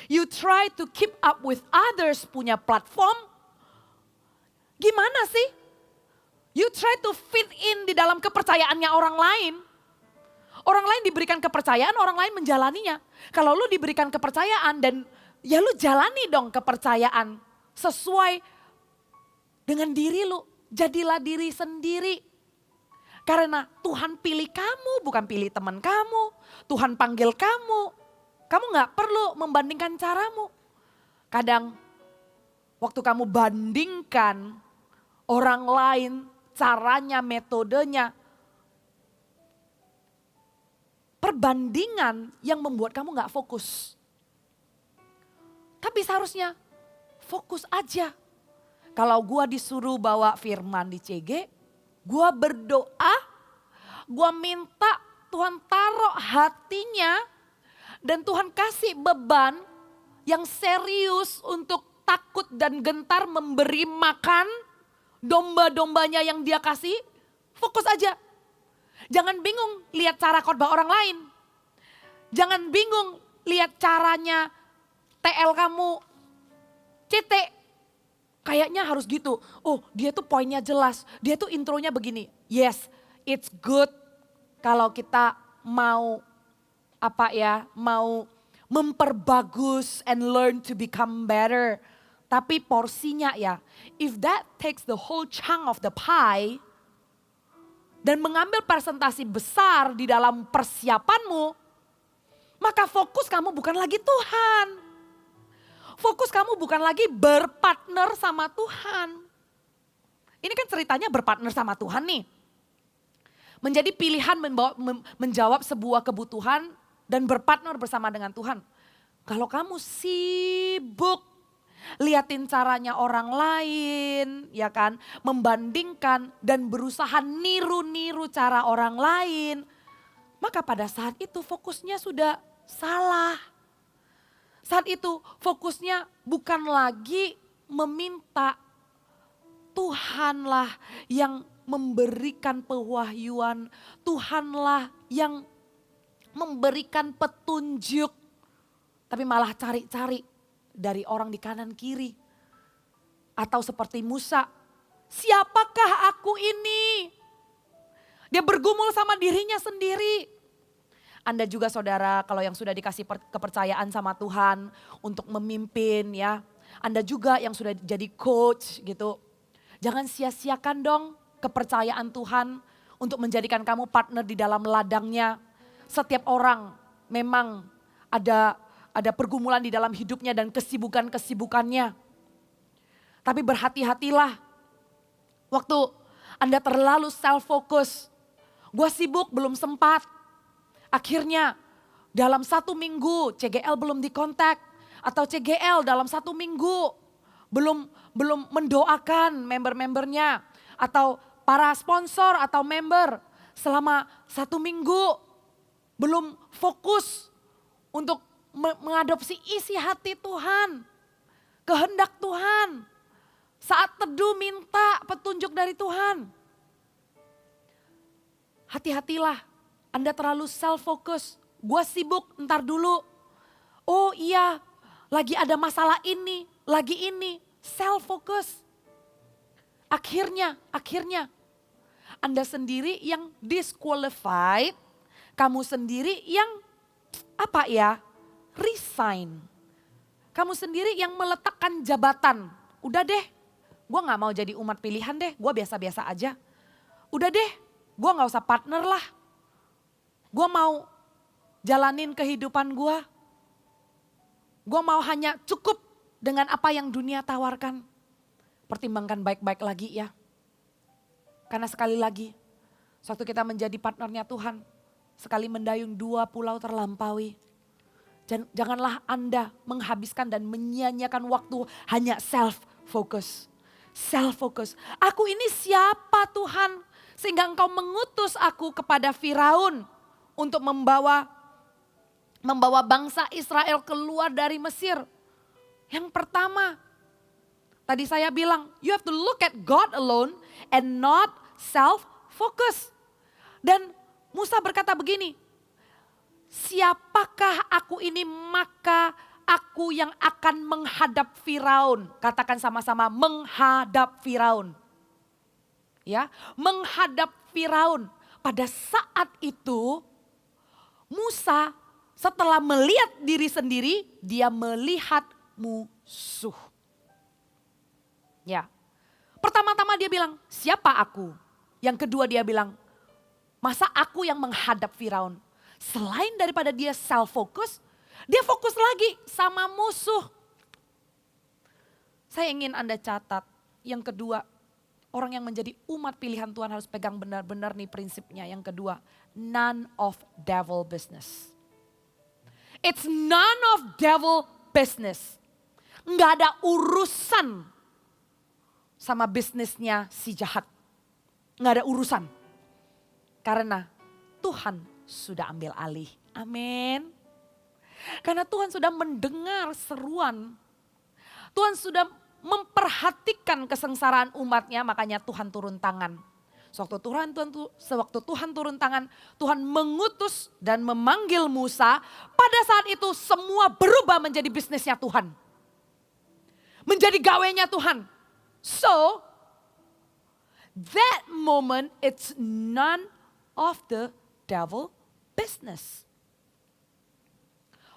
You try to keep up with others punya platform. Gimana sih? You try to fit in di dalam kepercayaannya orang lain. Orang lain diberikan kepercayaan, orang lain menjalaninya. Kalau lu diberikan kepercayaan dan ya lu jalani dong kepercayaan sesuai dengan diri lu. Jadilah diri sendiri. Karena Tuhan pilih kamu, bukan pilih teman kamu. Tuhan panggil kamu. Kamu gak perlu membandingkan caramu. Kadang waktu kamu bandingkan orang lain, caranya, metodenya. Perbandingan yang membuat kamu gak fokus. Tapi seharusnya fokus aja. Kalau gua disuruh bawa firman di CG, gua berdoa, gua minta Tuhan taruh hatinya dan Tuhan kasih beban yang serius untuk takut dan gentar memberi makan domba-dombanya yang dia kasih. Fokus aja. Jangan bingung lihat cara khotbah orang lain. Jangan bingung lihat caranya TL kamu. CT. Kayaknya harus gitu. Oh, dia tuh poinnya jelas. Dia tuh intronya begini. Yes, it's good kalau kita mau mau memperbagus and learn to become better. Tapi porsinya ya, if that takes the whole chunk of the pie dan mengambil persentase besar di dalam persiapanmu, maka fokus kamu bukan lagi Tuhan. Fokus kamu bukan lagi berpartner sama Tuhan. Ini kan ceritanya berpartner sama Tuhan nih. Menjadi pilihan menjawab sebuah kebutuhan dan berpartner bersama dengan Tuhan. Kalau kamu sibuk liatin caranya orang lain, ya kan, membandingkan dan berusaha niru-niru cara orang lain, maka pada saat itu fokusnya sudah salah. Saat itu fokusnya bukan lagi meminta, Tuhanlah yang memberikan pewahyuan, Tuhanlah yang memberikan petunjuk, tapi malah cari-cari dari orang di kanan kiri. Atau seperti Musa, siapakah aku ini? Dia bergumul sama dirinya sendiri. Anda juga saudara, kalau yang sudah dikasih kepercayaan sama Tuhan untuk memimpin ya. Anda juga yang sudah jadi coach gitu. Jangan sia-siakan dong kepercayaan Tuhan untuk menjadikan kamu partner di dalam ladangnya. Setiap orang memang ada pergumulan di dalam hidupnya dan kesibukannya. Tapi berhati-hatilah waktu Anda terlalu self-focus. Gue sibuk belum sempat. Akhirnya dalam 1 minggu CGL belum dikontak. Atau CGL dalam 1 minggu belum mendoakan member-membernya. Atau para sponsor atau member selama 1 minggu belum fokus untuk mengadopsi isi hati Tuhan. Kehendak Tuhan. Saat teduh minta petunjuk dari Tuhan. Hati-hatilah, Anda terlalu self-focus. Gue sibuk, ntar dulu. Oh iya, lagi ada masalah ini, lagi ini. Self-focus. Akhirnya Anda sendiri yang disqualified. Kamu sendiri yang resign. Kamu sendiri yang meletakkan jabatan. Udah deh, gue gak mau jadi umat pilihan deh, gue biasa-biasa aja. Udah deh, gue gak usah partner lah. Gue mau jalanin kehidupan gue. Gue mau hanya cukup dengan apa yang dunia tawarkan. Pertimbangkan baik-baik lagi ya. Karena sekali lagi, waktu kita menjadi partnernya Tuhan, sekali mendayung 2 pulau terlampaui. Janganlah Anda menghabiskan dan menyia-nyiakan waktu hanya self-focus. Self-focus. Aku ini siapa Tuhan? Sehingga Engkau mengutus aku kepada Firaun untuk membawa bangsa Israel keluar dari Mesir. Yang pertama, tadi saya bilang, you have to look at God alone and not self-focus. Dan Musa berkata begini, siapakah aku ini maka aku yang akan menghadap Firaun. Katakan sama-sama, menghadap Firaun. Ya, menghadap Firaun. Pada saat itu Musa setelah melihat diri sendiri, dia melihat musuh. Ya. Pertama-tama dia bilang, siapa aku? Yang kedua dia bilang, masa aku yang menghadap Firaun? Selain daripada dia self-focus, dia fokus lagi sama musuh. Saya ingin Anda catat, yang kedua, orang yang menjadi umat pilihan Tuhan harus pegang benar-benar nih prinsipnya. Yang kedua, none of devil business. It's none of devil business. Nggak ada urusan sama bisnisnya si jahat. Nggak ada urusan. Karena Tuhan sudah ambil alih. Amin. Karena Tuhan sudah mendengar seruan. Tuhan sudah memperhatikan kesengsaraan umatnya, makanya Tuhan turun tangan. Sewaktu Tuhan turun tangan, Tuhan mengutus dan memanggil Musa. Pada saat itu semua berubah menjadi bisnisnya Tuhan. Menjadi gawenya Tuhan. So, that moment it's none of the devil business.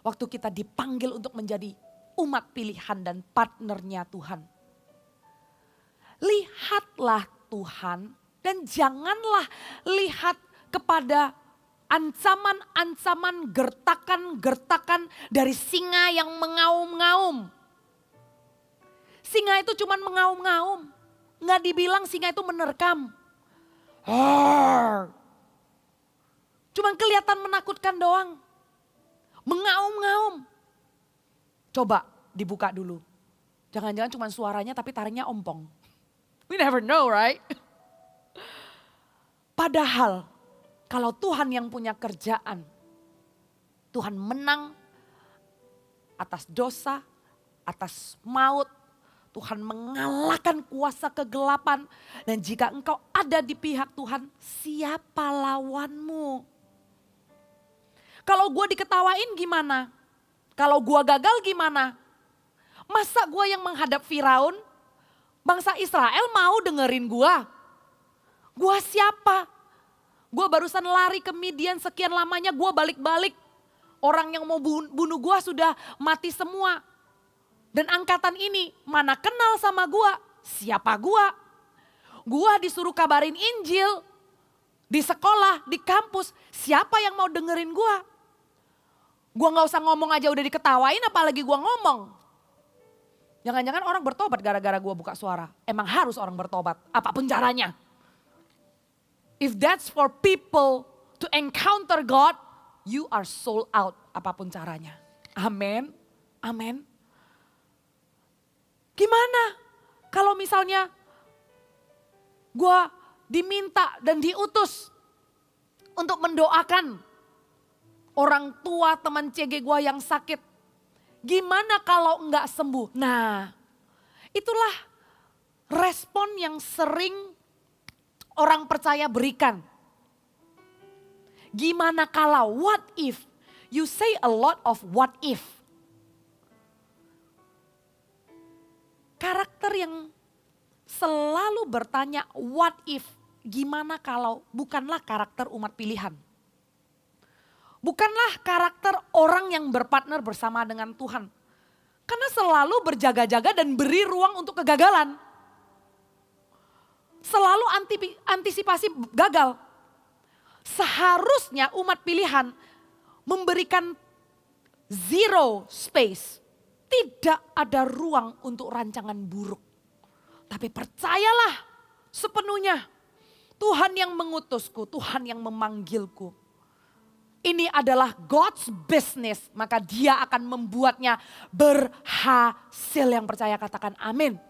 Waktu kita dipanggil untuk menjadi umat pilihan dan partnernya Tuhan. Lihatlah Tuhan dan janganlah lihat kepada ancaman-ancaman, gertakan-gertakan dari singa yang mengaum-ngaum. Singa itu cuma mengaum-ngaum. Nggak dibilang singa itu menerkam. Cuman kelihatan menakutkan doang. Mengaum-ngaum. Coba dibuka dulu. Jangan-jangan cuma suaranya tapi taringnya ompong. We never know, right? Padahal kalau Tuhan yang punya kerjaan, Tuhan menang atas dosa, atas maut. Tuhan mengalahkan kuasa kegelapan. Dan jika engkau ada di pihak Tuhan, siapa lawanmu? Kalau gue diketawain gimana? Kalau gue gagal gimana? Masa gue yang menghadap Firaun? Bangsa Israel mau dengerin gue? Gue siapa? Gue barusan lari ke Midian sekian lamanya, gue balik-balik. Orang yang mau bunuh gue sudah mati semua. Dan angkatan ini mana kenal sama gue? Siapa gue? Gue disuruh kabarin Injil. di sekolah, di kampus, siapa yang mau dengerin gue? Gue gak usah ngomong aja udah diketawain, apalagi gue ngomong. Jangan-jangan orang bertobat gara-gara gue buka suara. Emang harus orang bertobat, apapun caranya. If that's for people to encounter God, you are sold out apapun caranya. Amin, amin. Gimana kalau misalnya gue diminta dan diutus untuk mendoakan orang tua teman CG gue yang sakit. Gimana kalau enggak sembuh? Nah, itulah respon yang sering orang percaya berikan. Gimana kalau, what if? You say a lot of what if. Karakter yang selalu bertanya what if, gimana kalau, bukanlah karakter umat pilihan. Bukanlah karakter orang yang berpartner bersama dengan Tuhan. Karena selalu berjaga-jaga dan beri ruang untuk kegagalan. Selalu antisipasi gagal. Seharusnya umat pilihan memberikan zero space. Tidak ada ruang untuk rancangan buruk. Tapi percayalah sepenuhnya, Tuhan yang mengutusku, Tuhan yang memanggilku. Ini adalah God's business, maka Dia akan membuatnya berhasil. Yang percaya katakan amin.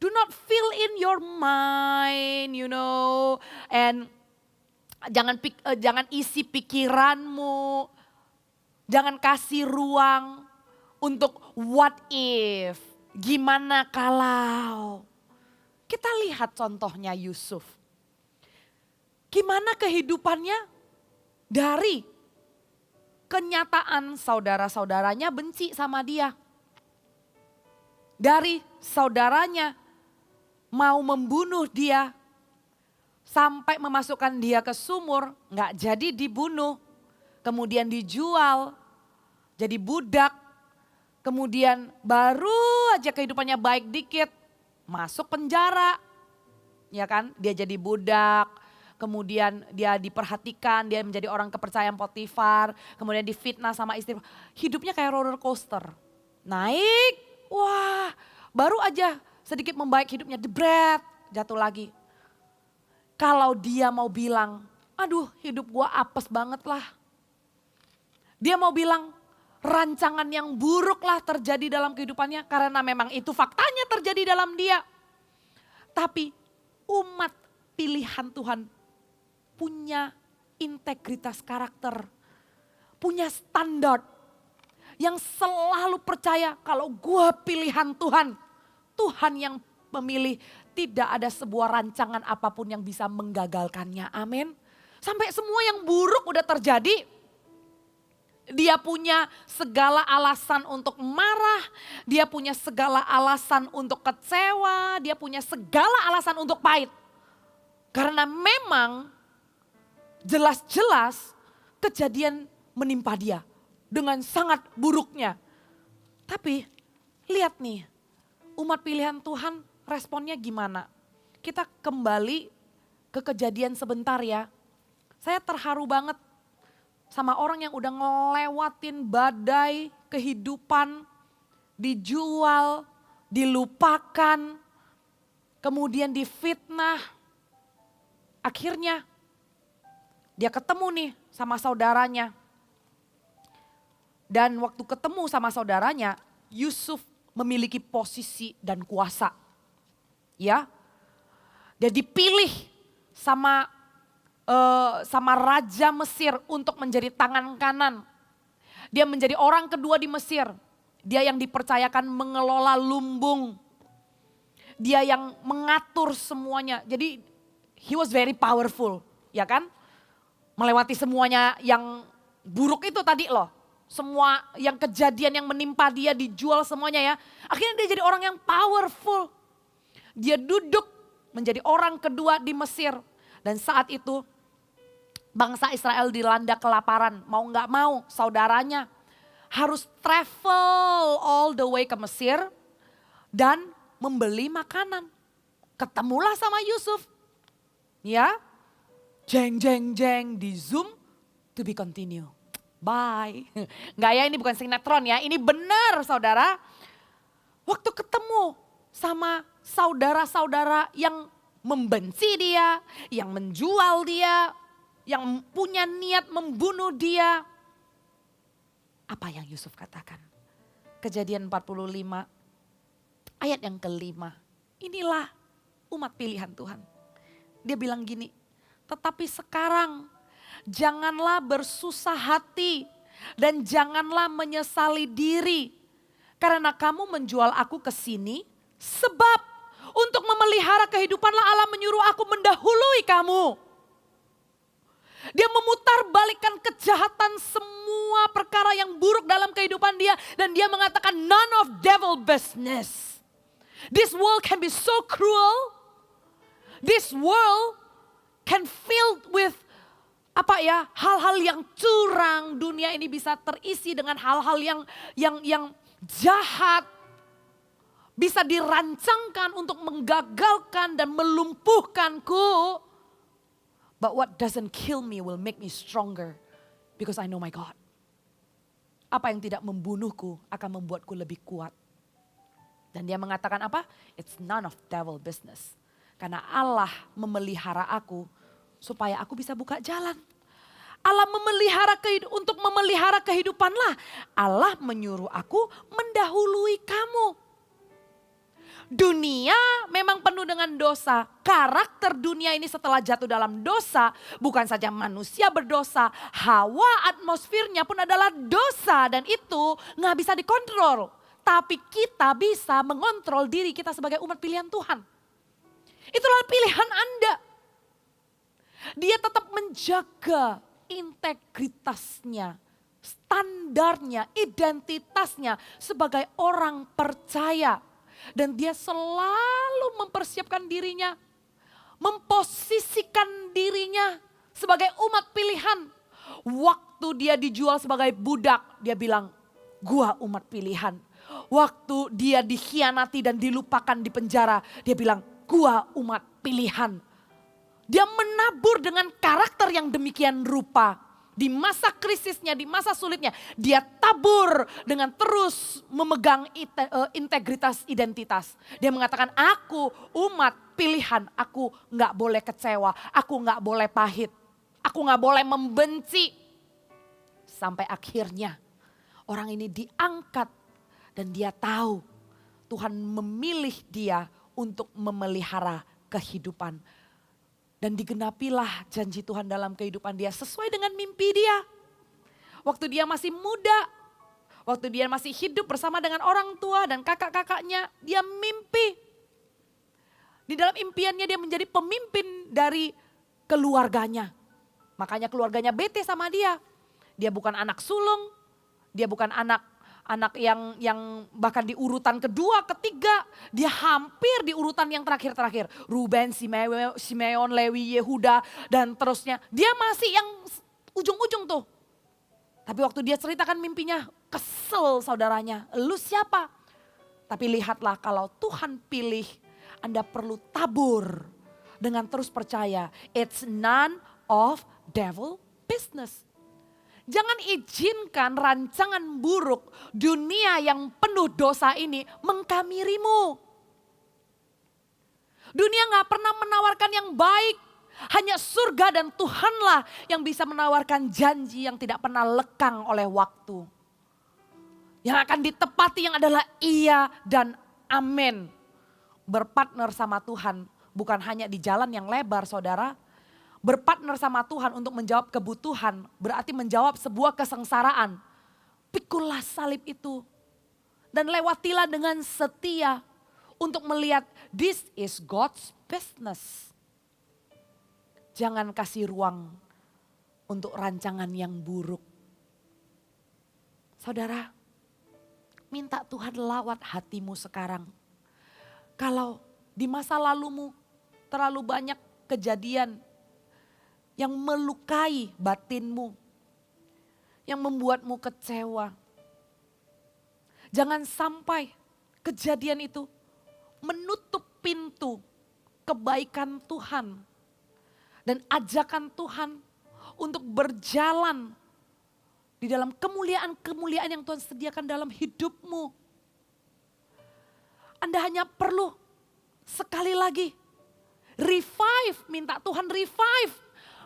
Do not fill in your mind, and jangan isi pikiranmu, jangan kasih ruang untuk what if, gimana kalau. Kita lihat contohnya Yusuf. Gimana kehidupannya? Dari kenyataan saudara-saudaranya benci sama dia. Dari saudaranya mau membunuh dia. Sampai memasukkan dia ke sumur, gak jadi dibunuh. Kemudian dijual, jadi budak. Kemudian baru aja kehidupannya baik dikit, masuk penjara. Ya kan, dia jadi budak. Kemudian dia diperhatikan, dia menjadi orang kepercayaan Potifar. Kemudian difitnah sama istri. Hidupnya kayak roller coaster. Naik, wah baru aja sedikit membaik hidupnya, jebret, jatuh lagi. Kalau dia mau bilang, aduh hidup gua apes banget lah. Dia mau bilang rancangan yang buruk lah terjadi dalam kehidupannya. Karena memang itu faktanya terjadi dalam dia. Tapi umat pilihan Tuhan punya integritas karakter, punya standar yang selalu percaya kalau gue pilihan Tuhan, Tuhan yang memilih, tidak ada sebuah rancangan apapun yang bisa menggagalkannya, amin. Sampai semua yang buruk udah terjadi, dia punya segala alasan untuk marah, dia punya segala alasan untuk kecewa, dia punya segala alasan untuk pahit. Karena memang jelas-jelas kejadian menimpa dia dengan sangat buruknya. Tapi lihat nih, umat pilihan Tuhan responnya gimana? Kita kembali ke kejadian sebentar ya. Saya terharu banget sama orang yang udah ngelewatin badai kehidupan, dijual, dilupakan, kemudian difitnah. Akhirnya dia ketemu nih sama saudaranya. Dan waktu ketemu sama saudaranya, Yusuf memiliki posisi dan kuasa. Ya, dia dipilih sama Raja Mesir untuk menjadi tangan kanan. Dia menjadi orang kedua di Mesir. Dia yang dipercayakan mengelola lumbung. Dia yang mengatur semuanya. Jadi he was very powerful, ya kan? Melewati semuanya yang buruk itu tadi loh. Semua yang kejadian yang menimpa dia, dijual semuanya ya. Akhirnya dia jadi orang yang powerful. Dia duduk menjadi orang kedua di Mesir. Dan saat itu bangsa Israel dilanda kelaparan. Mau gak mau saudaranya harus travel all the way ke Mesir. Dan membeli makanan. Ketemulah sama Yusuf. Ya, Jeng jeng jeng di Zoom, to be continue. Bye. Enggak ya, ini bukan sinetron ya, ini benar saudara. Waktu ketemu sama saudara-saudara yang membenci dia, yang menjual dia, yang punya niat membunuh dia. Apa yang Yusuf katakan? Kejadian 45 ayat yang kelima. Inilah umat pilihan Tuhan. Dia bilang gini, tetapi sekarang janganlah bersusah hati dan janganlah menyesali diri. Karena kamu menjual aku ke sini sebab untuk memelihara kehidupanlah Allah menyuruh aku mendahului kamu. Dia memutarbalikkan kejahatan semua perkara yang buruk dalam kehidupan dia. Dan dia mengatakan none of devil business. This world can be so cruel. This world can filled with hal-hal yang curang. Dunia ini bisa terisi dengan hal-hal yang jahat. Bisa dirancangkan untuk menggagalkan dan melumpuhkanku. But what doesn't kill me will make me stronger because I know my God. Apa yang tidak membunuhku akan membuatku lebih kuat. Dan dia mengatakan apa? It's none of devil business. Karena Allah memelihara aku supaya aku bisa buka jalan. Allah untuk memelihara kehidupanlah. Allah menyuruh aku mendahului kamu. Dunia memang penuh dengan dosa. Karakter dunia ini setelah jatuh dalam dosa, bukan saja manusia berdosa, hawa atmosfernya pun adalah dosa dan itu nggak bisa dikontrol. Tapi kita bisa mengontrol diri kita sebagai umat pilihan Tuhan. Itulah pilihan Anda. Dia tetap menjaga integritasnya, standarnya, identitasnya sebagai orang percaya. Dan dia selalu mempersiapkan dirinya, memposisikan dirinya sebagai umat pilihan. Waktu dia dijual sebagai budak, dia bilang, gua umat pilihan. Waktu dia dikhianati dan dilupakan di penjara, dia bilang, gua umat pilihan. Dia menabur dengan karakter yang demikian rupa. Di masa krisisnya, di masa sulitnya, dia tabur dengan terus memegang integritas identitas. Dia mengatakan, aku umat pilihan, aku gak boleh kecewa, aku gak boleh pahit, aku gak boleh membenci. Sampai akhirnya orang ini diangkat dan dia tahu Tuhan memilih dia untuk memelihara kehidupan. Dan digenapilah janji Tuhan dalam kehidupan dia sesuai dengan mimpi dia. Waktu dia masih muda, waktu dia masih hidup bersama dengan orang tua dan kakak-kakaknya, dia mimpi. Di dalam impiannya dia menjadi pemimpin dari keluarganya. Makanya keluarganya bete sama dia. Dia bukan anak sulung, dia bukan anak yang bahkan di urutan kedua, ketiga, dia hampir di urutan yang terakhir-terakhir. Ruben, Simeon, Lewi, Yehuda, dan terusnya. Dia masih yang ujung-ujung tuh. Tapi waktu dia ceritakan mimpinya, kesel saudaranya. Lu siapa? Tapi lihatlah kalau Tuhan pilih, Anda perlu tabur dengan terus percaya. It's none of devil business. Jangan izinkan rancangan buruk dunia yang penuh dosa ini mengkamirimu. Dunia gak pernah menawarkan yang baik. Hanya surga dan Tuhanlah yang bisa menawarkan janji yang tidak pernah lekang oleh waktu. Yang akan ditepati yang adalah iya dan amin. Berpartner sama Tuhan bukan hanya di jalan yang lebar saudara. Berpartner sama Tuhan untuk menjawab kebutuhan berarti menjawab sebuah kesengsaraan. Pikulah salib itu dan lewatilah dengan setia untuk melihat this is God's business. Jangan kasih ruang untuk rancangan yang buruk. Saudara, minta Tuhan lawat hatimu sekarang. Kalau di masa lalumu terlalu banyak kejadian yang melukai batinmu, yang membuatmu kecewa. Jangan sampai kejadian itu menutup pintu kebaikan Tuhan dan ajakan Tuhan untuk berjalan di dalam kemuliaan-kemuliaan yang Tuhan sediakan dalam hidupmu. Anda hanya perlu sekali lagi revive, minta Tuhan revive.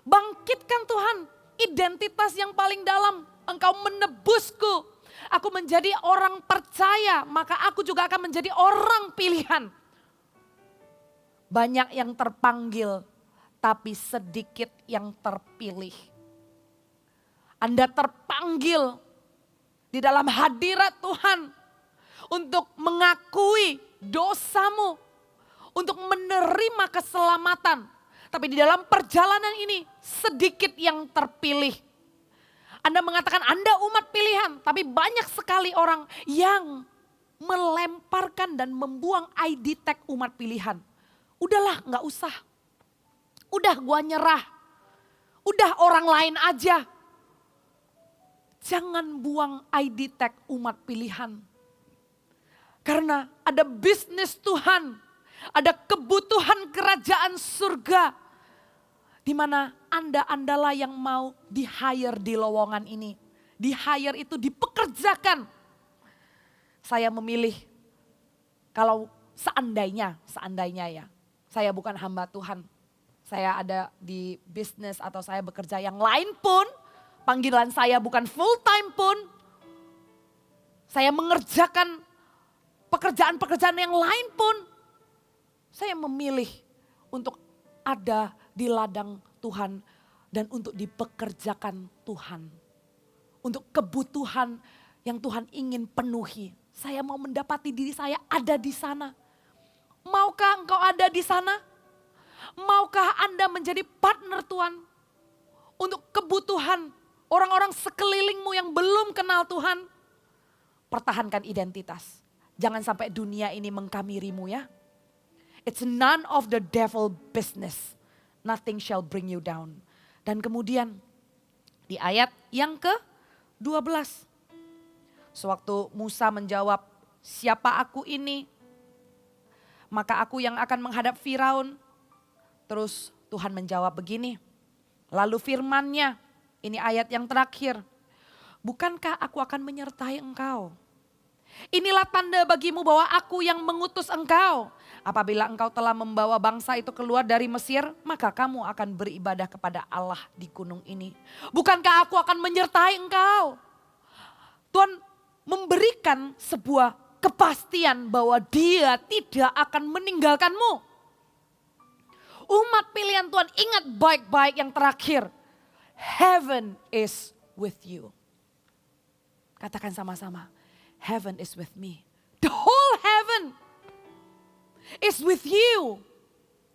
Bangkitkan Tuhan identitas yang paling dalam. Engkau menebusku, aku menjadi orang percaya, maka aku juga akan menjadi orang pilihan. Banyak yang terpanggil, tapi sedikit yang terpilih. Anda terpanggil di dalam hadirat Tuhan untuk mengakui dosamu, untuk menerima keselamatan. Tapi di dalam perjalanan ini sedikit yang terpilih. Anda mengatakan Anda umat pilihan, tapi banyak sekali orang yang melemparkan dan membuang ID tag umat pilihan. Udahlah, gak usah. Udah gua nyerah. Udah orang lain aja. Jangan buang ID tag umat pilihan. Karena ada bisnis Tuhan, ada kebutuhan kerajaan surga. Di mana Anda-andalah yang mau di-hire di lowongan ini. Di-hire itu dipekerjakan. Saya memilih, kalau seandainya ya, saya bukan hamba Tuhan. Saya ada di bisnis atau saya bekerja yang lain pun, panggilan saya bukan full time pun, saya mengerjakan pekerjaan-pekerjaan yang lain pun, saya memilih untuk ada di ladang Tuhan dan untuk dipekerjakan Tuhan. Untuk kebutuhan yang Tuhan ingin penuhi. Saya mau mendapati diri saya ada di sana. Maukah engkau ada di sana? Maukah Anda menjadi partner Tuhan untuk kebutuhan orang-orang sekelilingmu yang belum kenal Tuhan? Pertahankan identitas. Jangan sampai dunia ini mengkamirimu ya. It's none of the devil business. Nothing shall bring you down. Dan kemudian di ayat yang ke-12. Sewaktu Musa menjawab, siapa aku ini? Maka aku yang akan menghadap Firaun. Terus Tuhan menjawab begini. Lalu firman-Nya, ini ayat yang terakhir. Bukankah aku akan menyertai engkau? Inilah tanda bagimu bahwa aku yang mengutus engkau. Apabila engkau telah membawa bangsa itu keluar dari Mesir, maka kamu akan beribadah kepada Allah di gunung ini. Bukankah aku akan menyertai engkau? Tuhan memberikan sebuah kepastian bahwa Dia tidak akan meninggalkanmu. Umat pilihan Tuhan, ingat baik-baik yang terakhir. Heaven is with you. Katakan sama-sama. Heaven is with me. The whole heaven is with you.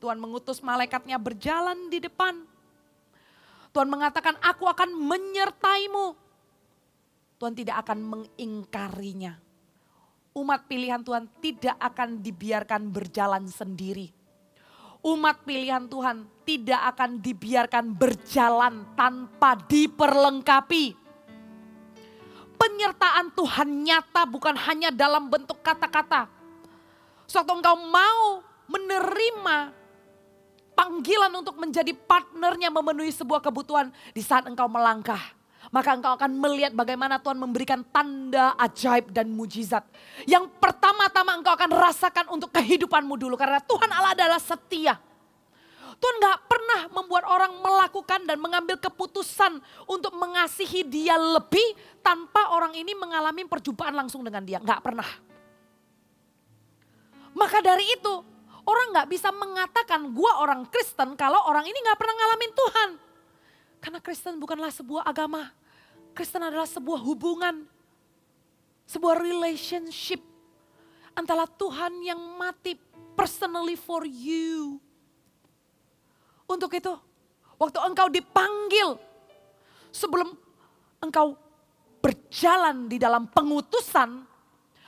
Tuhan mengutus malaikatnya berjalan di depan. Tuhan mengatakan aku akan menyertaimu. Tuhan tidak akan mengingkarinya. Umat pilihan Tuhan tidak akan dibiarkan berjalan sendiri. Umat pilihan Tuhan tidak akan dibiarkan berjalan tanpa diperlengkapi. Penyertaan Tuhan nyata bukan hanya dalam bentuk kata-kata. Suatu engkau mau menerima panggilan untuk menjadi partnernya memenuhi sebuah kebutuhan di saat engkau melangkah. Maka engkau akan melihat bagaimana Tuhan memberikan tanda ajaib dan mujizat. Yang pertama-tama engkau akan rasakan untuk kehidupanmu dulu. Karena Tuhan Allah adalah setia. Tuhan gak pernah membuat orang melakukan dan mengambil keputusan untuk mengasihi dia lebih tanpa orang ini mengalami perjumpaan langsung dengan dia. Gak pernah. Maka dari itu orang gak bisa mengatakan gua orang Kristen kalau orang ini gak pernah ngalamin Tuhan. Karena Kristen bukanlah sebuah agama. Kristen adalah sebuah hubungan. Sebuah relationship. Antara Tuhan yang mati personally for you. Untuk itu, waktu engkau dipanggil, sebelum engkau berjalan di dalam pengutusan,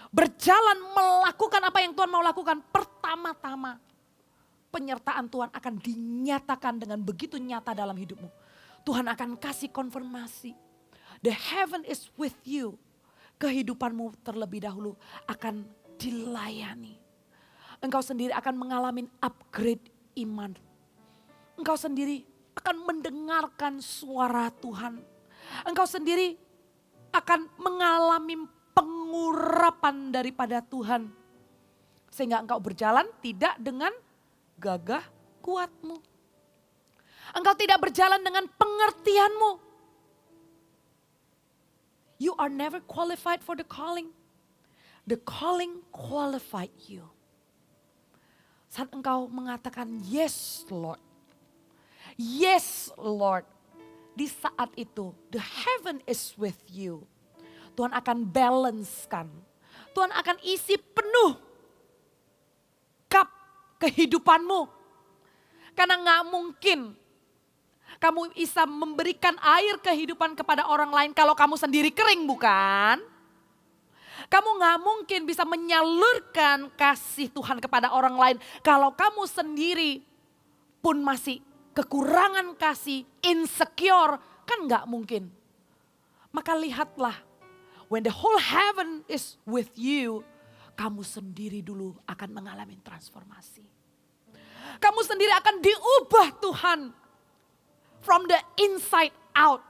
berjalan melakukan apa yang Tuhan mau lakukan, pertama-tama penyertaan Tuhan akan dinyatakan dengan begitu nyata dalam hidupmu. Tuhan akan kasih konfirmasi, the heaven is with you. Kehidupanmu terlebih dahulu akan dilayani. Engkau sendiri akan mengalami upgrade iman. Engkau sendiri akan mendengarkan suara Tuhan. Engkau sendiri akan mengalami pengurapan daripada Tuhan. Sehingga engkau berjalan tidak dengan gagah kuatmu. Engkau tidak berjalan dengan pengertianmu. You are never qualified for the calling. The calling qualified you. Saat engkau mengatakan yes Lord. Yes Lord. Di saat itu the heaven is with you. Tuhan akan balancekan. Tuhan akan isi penuh cup kehidupanmu. Karena gak mungkin kamu bisa memberikan air kehidupan kepada orang lain kalau kamu sendiri kering, bukan? Kamu gak mungkin bisa menyalurkan kasih Tuhan kepada orang lain kalau kamu sendiri pun masih kekurangan kasih, insecure, kan gak mungkin. Maka lihatlah, when the whole heaven is with you, kamu sendiri dulu akan mengalami transformasi. Kamu sendiri akan diubah Tuhan from the inside out.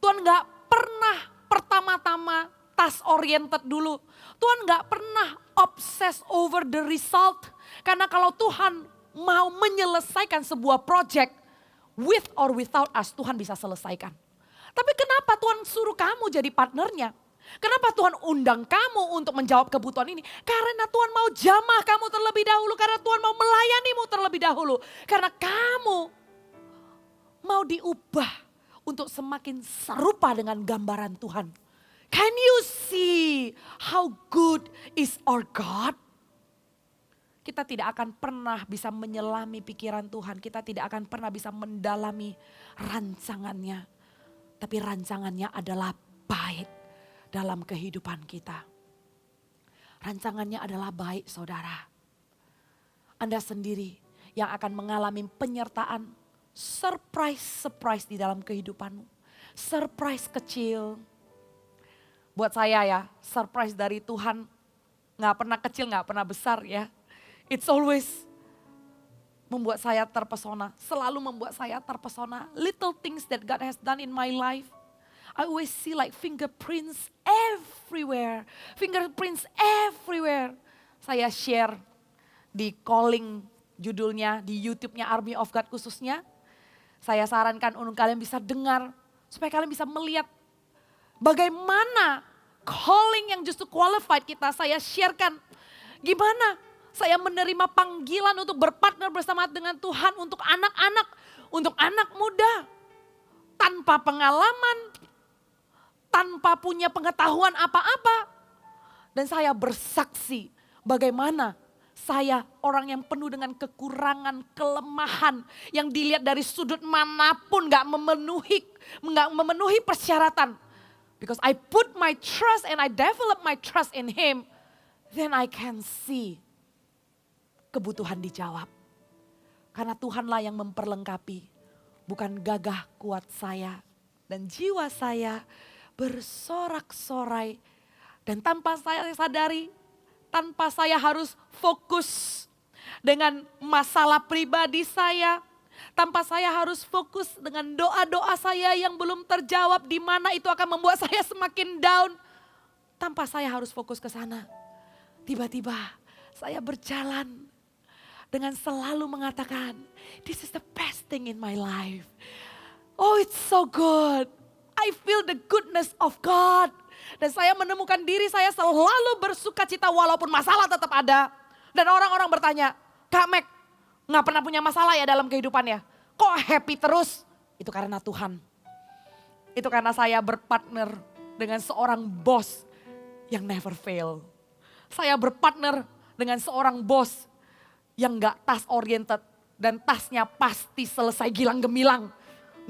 Tuhan gak pernah pertama-tama task oriented dulu. Tuhan gak pernah obsess over the result. Karena kalau Tuhan mau menyelesaikan sebuah project, with or without us, Tuhan bisa selesaikan. Tapi kenapa Tuhan suruh kamu jadi partnernya? Kenapa Tuhan undang kamu untuk menjawab kebutuhan ini? Karena Tuhan mau jamah kamu terlebih dahulu. Karena Tuhan mau melayanimu terlebih dahulu. Karena kamu mau diubah untuk semakin serupa dengan gambaran Tuhan. Can you see how good is our God? Kita tidak akan pernah bisa menyelami pikiran Tuhan. Kita tidak akan pernah bisa mendalami rancangannya. Tapi rancangannya adalah baik dalam kehidupan kita. Rancangannya adalah baik, saudara. Anda sendiri yang akan mengalami penyertaan surprise di dalam kehidupanmu. Surprise kecil. Buat saya ya, surprise dari Tuhan gak pernah kecil, gak pernah besar ya. It's always membuat saya terpesona, selalu membuat saya terpesona. Little things that God has done in my life. I always see like fingerprints everywhere. Fingerprints everywhere. Saya share di Calling judulnya, di YouTube-nya Army of God khususnya. Saya sarankan untuk kalian bisa dengar, supaya kalian bisa melihat bagaimana calling yang justru qualified kita. Saya sharekan gimana saya menerima panggilan untuk berpartner bersama dengan Tuhan untuk anak-anak, untuk anak muda. Tanpa pengalaman, tanpa punya pengetahuan apa-apa. Dan saya bersaksi bagaimana saya orang yang penuh dengan kekurangan, kelemahan. Yang dilihat dari sudut manapun gak memenuhi persyaratan. Because I put my trust and I develop my trust in Him. Then I can see kebutuhan dijawab. Karena Tuhanlah yang memperlengkapi. Bukan gagah kuat saya. Dan jiwa saya bersorak-sorai. Dan tanpa saya sadari, tanpa saya harus fokus dengan masalah pribadi saya. Tanpa saya harus fokus dengan doa-doa saya yang belum terjawab. Di mana itu akan membuat saya semakin down. Tanpa saya harus fokus ke sana. Tiba-tiba saya berjalan dengan selalu mengatakan, this is the best thing in my life. Oh, it's so good. I feel the goodness of God. Dan saya menemukan diri saya selalu bersuka cita walaupun masalah tetap ada. Dan orang-orang bertanya, Kak Meg, gak pernah punya masalah ya dalam kehidupannya? Kok happy terus? Itu karena Tuhan. Itu karena saya berpartner dengan seorang bos yang never fail. Saya berpartner dengan seorang bos yang gak task oriented dan tasnya pasti selesai gilang gemilang.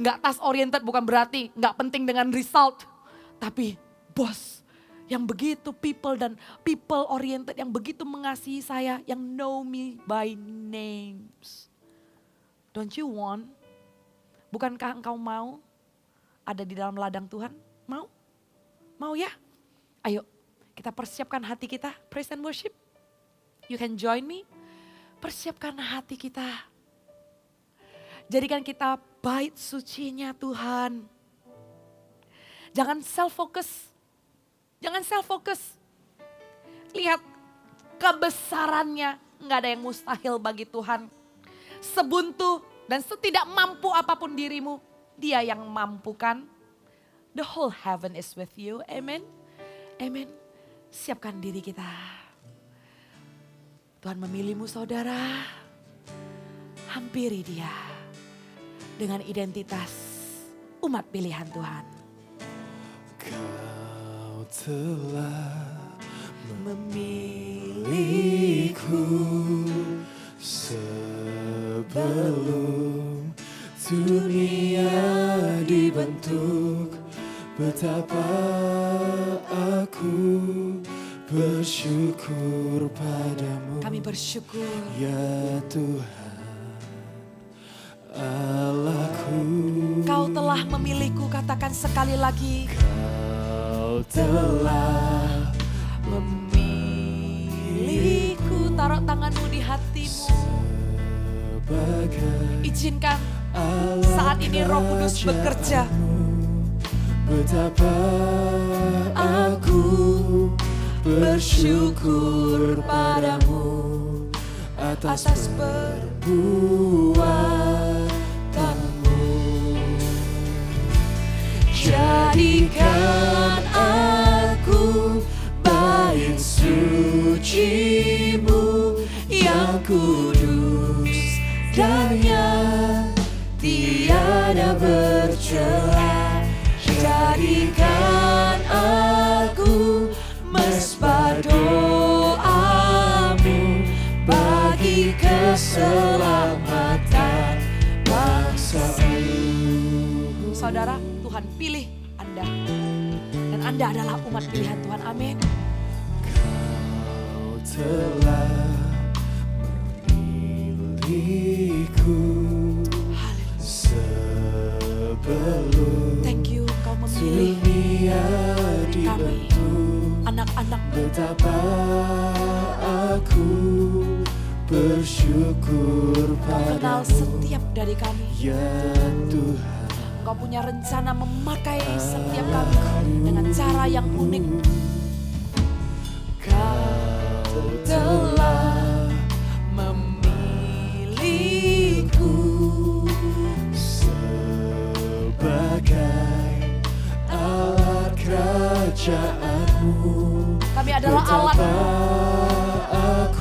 Gak task oriented bukan berarti gak penting dengan result. Tapi bos yang begitu people oriented, yang begitu mengasihi saya, yang know me by names. Don't you want? Bukankah engkau mau ada di dalam ladang Tuhan? Mau? Mau ya? Ayo kita persiapkan hati kita, praise and worship. You can join me. Persiapkan hati kita. Jadikan kita bait sucinya Tuhan. Jangan self-focus. Jangan self-focus. Lihat kebesarannya, nggak ada yang mustahil bagi Tuhan. Sebuntu dan setidak mampu apapun dirimu, Dia yang mampukan. The whole heaven is with you. Amen. Amen. Siapkan diri kita. Tuhan memilihmu saudara. Hampiri Dia dengan identitas umat pilihan Tuhan. Kau telah memilihku sebelum dunia dibentuk. Betapa aku bersyukur padamu. Kami bersyukur. Ya Tuhan Allahku. Kau telah memilihku, katakan sekali lagi. Kau telah memilihku. Taruh tanganmu di hatimu. Izinkan saat ini Roh Kudus bekerja. Betapa aku bersyukur padamu atas perbuatanmu. Jadikan aku bait suci-Mu yang kudus dan yang tiada bercela. Jadikan aku mesbah doa-Mu bagi keselamatan bangsa-Mu. Saudara, Tuhan pilih Anda. Dan Anda adalah umat pilihan Tuhan. Amin. Kau telah memilihku sebelum Thank you, Kau memilih dunia kami, dibentuk. anak-anak-Mu. Betapa aku bersyukur Kau kenal padamu. setiap dari kami. Ya Tuhan Kau punya rencana memakai setiap kami dengan cara yang unik. Kau telah memilihku sebagai alat kerajaan-Mu. Kami adalah alat.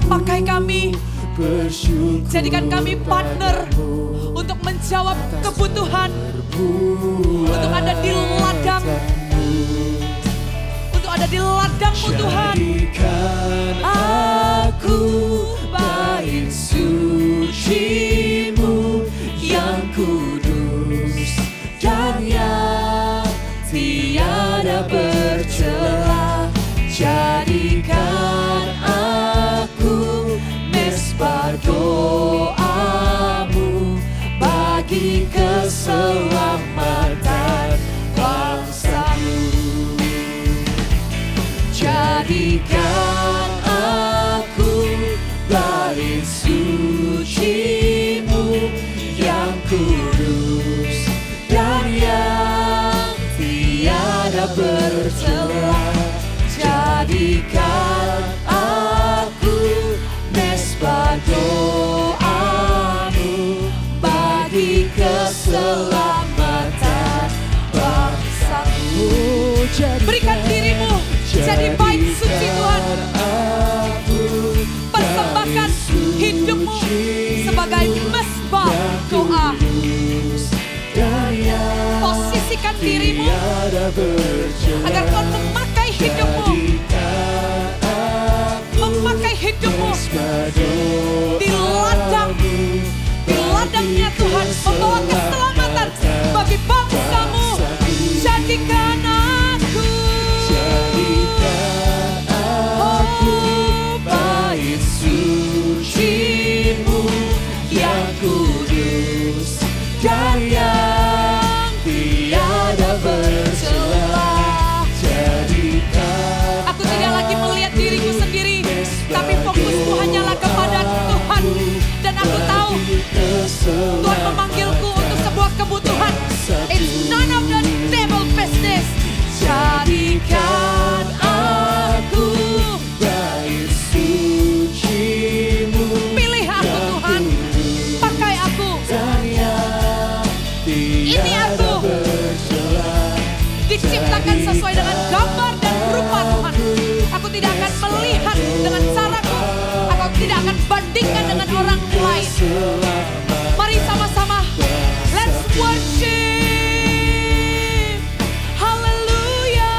Pakai kami. Jadikan kami partner untuk menjawab kebutuhan. Untuk ada di ladang. Untuk ada di ladang-Mu Tuhan. Jadikan aku bait suci-Mu yang kudus dan yang tiada bercela. Jadikan aku mesbah doa-Mu bagi keselamatan bangsa-Mu. Jadikan aku bait suci-Mu yang kudus dan yang tiada bercela. Jadikan aku mesbah doa-Mu bagi keselamatan bangsa-Mu. Berikan dirimu jadi bait suci Tuhan. Persembahkan hidupmu sebagai mesbah doa. Posisikan dirimu agar kau memakai hidupmu. Memakai hidupmu di ladangnya Tuhan. Membawa keselamatan bagi bangsa-Mu. Jadikan aku bait suci-Mu yang kudus dan yang tiada bercela. Jadikan Aku tidak lagi melihat diriku sendiri, tapi fokusku hanyalah kepada Tuhan. Dan aku tahu Tuhan memanggilku Berikan aku bait suci-Mu. Pilih aku Tuhan, pakai aku. Ini aku, diciptakan sesuai dengan gambar dan rupa Tuhan. Aku tidak akan melihat dengan caraku, aku tidak akan bandingkan dengan orang lain. Mari sama-sama, let's worship. Haleluya.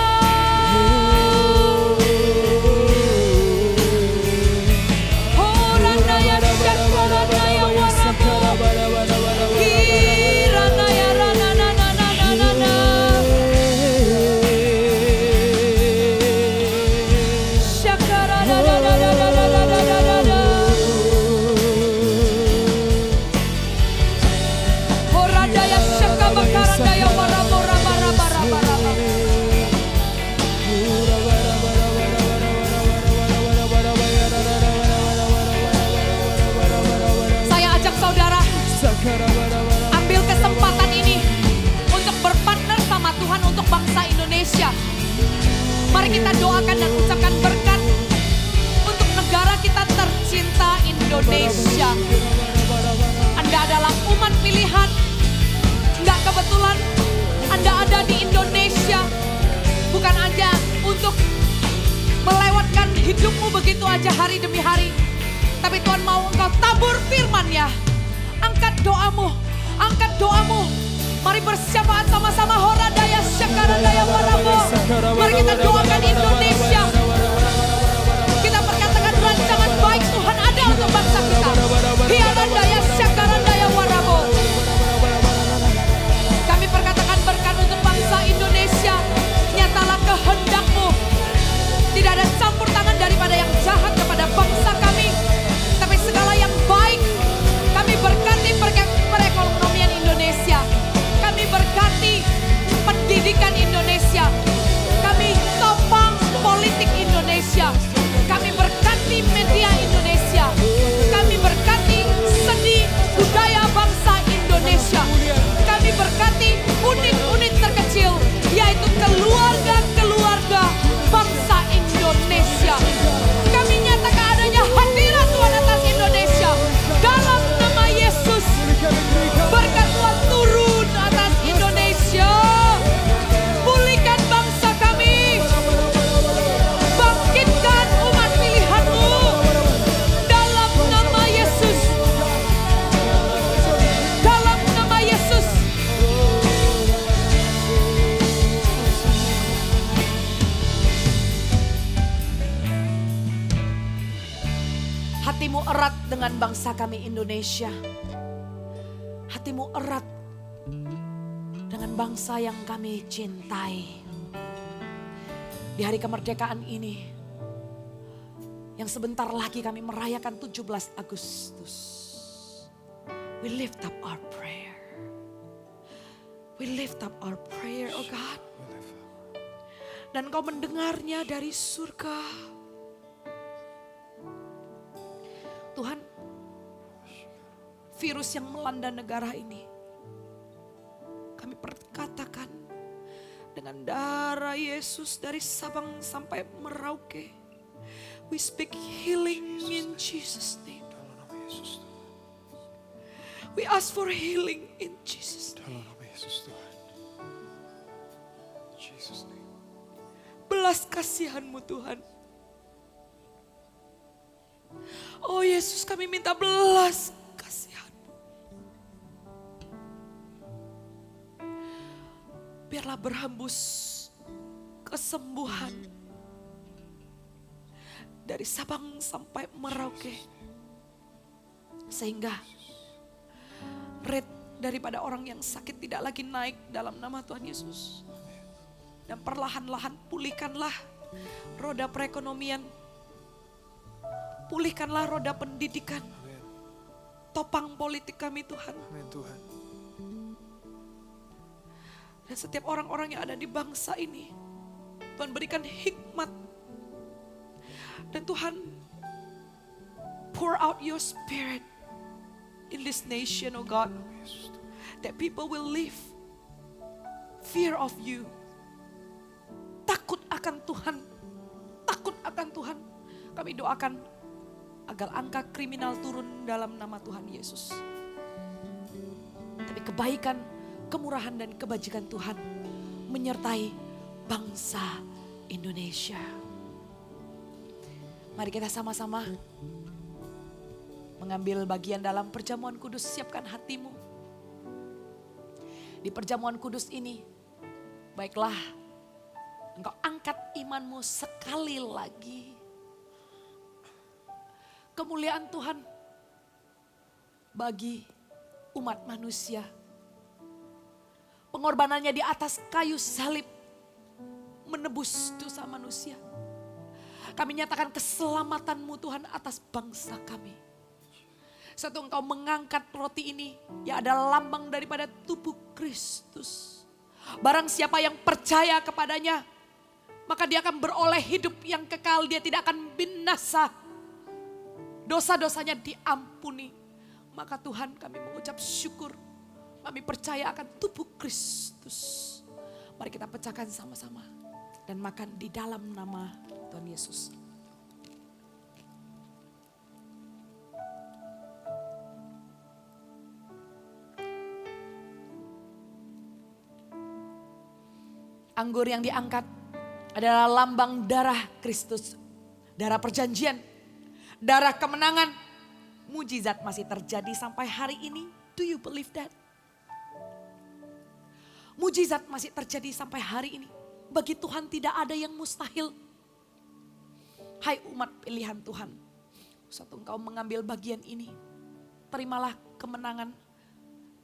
Oh, randaya syakarandaya warabu. Hiranaya ranananananana. Shakaradadadadadadadadada. Horadaya syakabakarandaya warabu rabarabarabaraba. Saya ajak saudara ambil kesempatan ini untuk berpartner sama Tuhan untuk bangsa Indonesia. Mari kita doakan dan ucapkan berkat untuk negara kita tercinta Indonesia. Anda adalah umat pilihan, nggak kebetulan Anda ada di Indonesia. Bukan aja untuk melewatkan hidupmu begitu aja hari demi hari. Tapi Tuhan mau engkau tabur firman-Nya. Angkat doamu, angkat doamu. Mari bersyafaat sama-sama. Horadaya syakarandaya warabu. Mari kita doakan Indonesia. Kita perkatakan rancangan baik Tuhan ada untuk bangsa kita. Hiarandaya syakarandaya warabu. Kami perkatakan berkat untuk bangsa Indonesia. Nyatalah kehendak-Mu. Tidak ada campur tangan daripada yang jahat kepada bangsa kami. Tapi segala yang baik, kami berkati perekonomian Indonesia. Kami berkati pendidikan Indonesia. Kami topang politik Indonesia. Kami berkati media Indonesia. Kami berkati seni budaya bangsa Indonesia. Kami berkati unit-unit terkecil, yaitu keluarga-keluarga bangsa Indonesia. Kami nyatakan adanya hadirat Tuhan atas Indonesia. Dalam nama Yesus, berkat Tuhan turun atas Indonesia. Pulihkan bangsa kami. Bangkitkan umat pilihan-Mu. Dalam nama Yesus. Dalam nama Yesus. Hatimu erat dengan bangsa kami Indonesia. Hatimu erat dengan bangsa yang kami cintai. Di hari kemerdekaan ini, yang sebentar lagi kami merayakan 17 Agustus. We lift up our prayer. We lift up our prayer, oh God. Dan Kau mendengarnya dari surga. Tuhan, virus yang melanda negara ini, kami perkatakan dengan darah Yesus dari Sabang sampai Merauke. We speak healing in Jesus' name. We ask for healing in Jesus' name. Belas kasihan-Mu Tuhan. Oh Yesus, kami minta belas kasihan-Mu. Biarlah berhembus kesembuhan dari Sabang sampai Merauke. Sehingga rate daripada orang yang sakit tidak lagi naik dalam nama Tuhan Yesus. Dan perlahan-lahan pulihkanlah roda perekonomian. Pulihkanlah roda pendidikan. Topang politik kami Tuhan. Dan setiap orang-orang yang ada di bangsa ini, Tuhan berikan hikmat. Dan Tuhan, pour out your spirit in this nation, oh God. That people will live fear of you. Takut akan Tuhan, takut akan Tuhan. Kami doakan agar angka kriminal turun dalam nama Tuhan Yesus. Tapi kebaikan, kemurahan dan kebajikan Tuhan menyertai bangsa Indonesia. Mari kita sama-sama mengambil bagian dalam perjamuan kudus. Siapkan hatimu. Di perjamuan kudus ini, baiklah engkau angkat imanmu sekali lagi. Kemuliaan Tuhan bagi umat manusia. Pengorbanannya di atas kayu salib menebus dosa manusia. Kami nyatakan keselamatanmu Tuhan atas bangsa kami. Satu engkau mengangkat roti ini yang adalah lambang daripada tubuh Kristus. Barang siapa yang percaya kepadanya, maka dia akan beroleh hidup yang kekal. Dia tidak akan binasa. Dosa-dosanya diampuni. Maka Tuhan kami mengucap syukur. Kami percaya akan tubuh Kristus. Mari kita pecahkan sama-sama. Dan makan di dalam nama Tuhan Yesus. Anggur yang diangkat adalah lambang darah Kristus. Darah perjanjian, darah kemenangan. Mujizat masih terjadi sampai hari ini. Do you believe that? Mujizat masih terjadi sampai hari ini. Bagi Tuhan tidak ada yang mustahil. Hai umat pilihan Tuhan. Saat engkau mengambil bagian ini, terimalah kemenangan,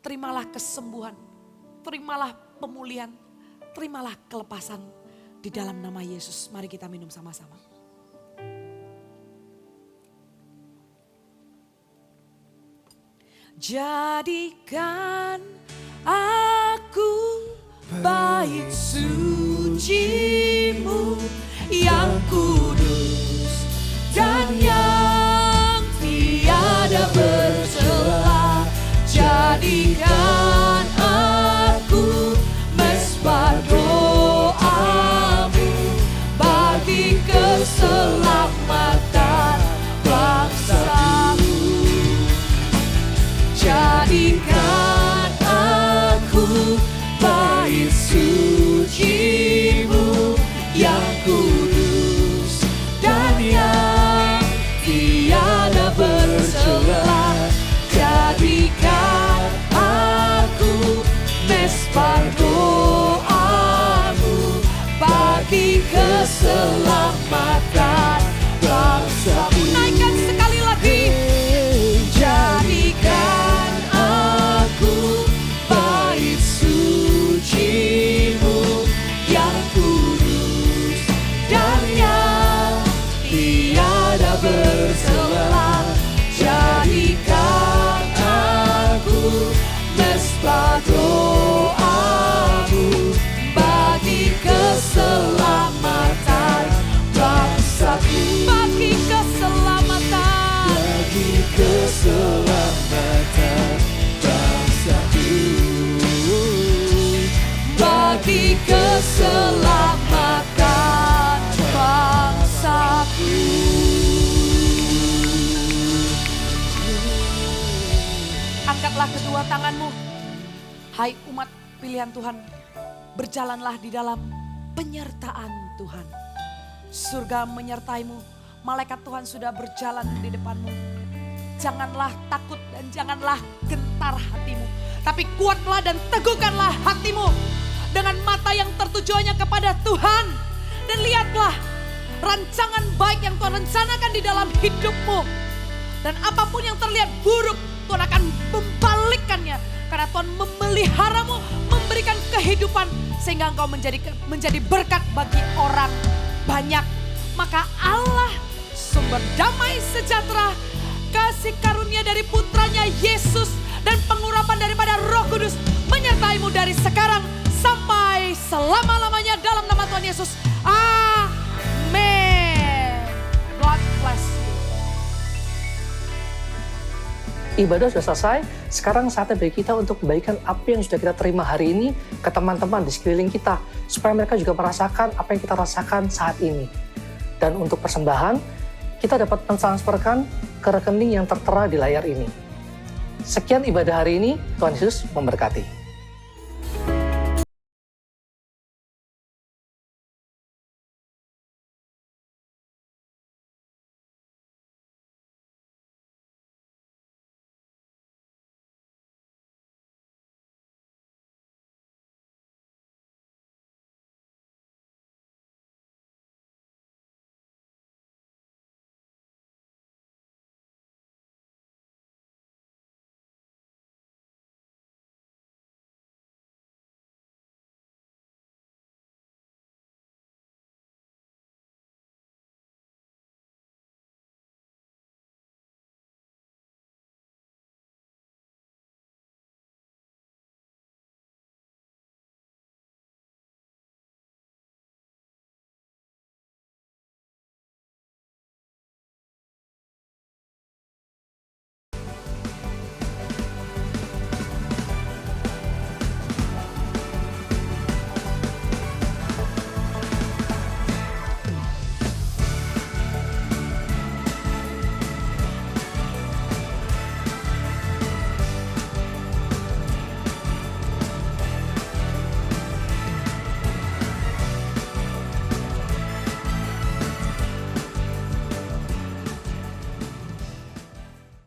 terimalah kesembuhan, terimalah pemulihan, terimalah kelepasan di dalam nama Yesus. Mari kita minum sama-sama. Jadikan aku bait suci-Mu yang kudus dan yang tiada bercela. Jadikan aku mesbah doa-Mu bagi keselamatan bangsa-Mu. Jadikan aku bait suci-Mu yang kudus dan yang tiada bercela. Jadikan aku mesbah doa-Mu bagi keselamatan bangsa-Mu. Naikkan sekali lagi. Jadikan aku bait suci-Mu yang kudus dan yang tiada bercela. Jadikan aku mesbah doa-Mu bagi keselamatan bangsa-Ku. Bagi keselamatan, bagi keselamatan bangsa-Ku. Bagi keselamatan bangsa-Ku. Angkatlah kedua tanganmu, hai umat pilihan Tuhan. Berjalanlah di dalam penyertaan Tuhan. Surga menyertaimu, malaikat Tuhan sudah berjalan di depanmu. Janganlah takut dan janganlah gentar hatimu. Tapi kuatlah dan teguhkanlah hatimu. Dengan mata yang tertuju hanya kepada Tuhan. Dan lihatlah rancangan baik yang Tuhan rencanakan di dalam hidupmu. Dan apapun yang terlihat buruk, Tuhan akan membalikkannya. Karena Tuhan memeliharamu, memberikan kehidupan. Sehingga engkau menjadi berkat bagi orang banyak. Maka Allah sumber damai sejahtera, kasih karunia dari putranya Yesus dan pengurapan daripada Roh Kudus menyertaimu dari sekarang sampai selama-lamanya dalam nama Tuhan Yesus. Amin. God bless you. Ibadah sudah selesai, sekarang saatnya bagi kita untuk membagikan apa yang sudah kita terima hari ini ke teman-teman di sekeliling kita, supaya mereka juga merasakan apa yang kita rasakan saat ini. Dan untuk persembahan, kita dapat mentransferkan ke rekening yang tertera di layar ini. Sekian ibadah hari ini, Tuhan Yesus memberkati.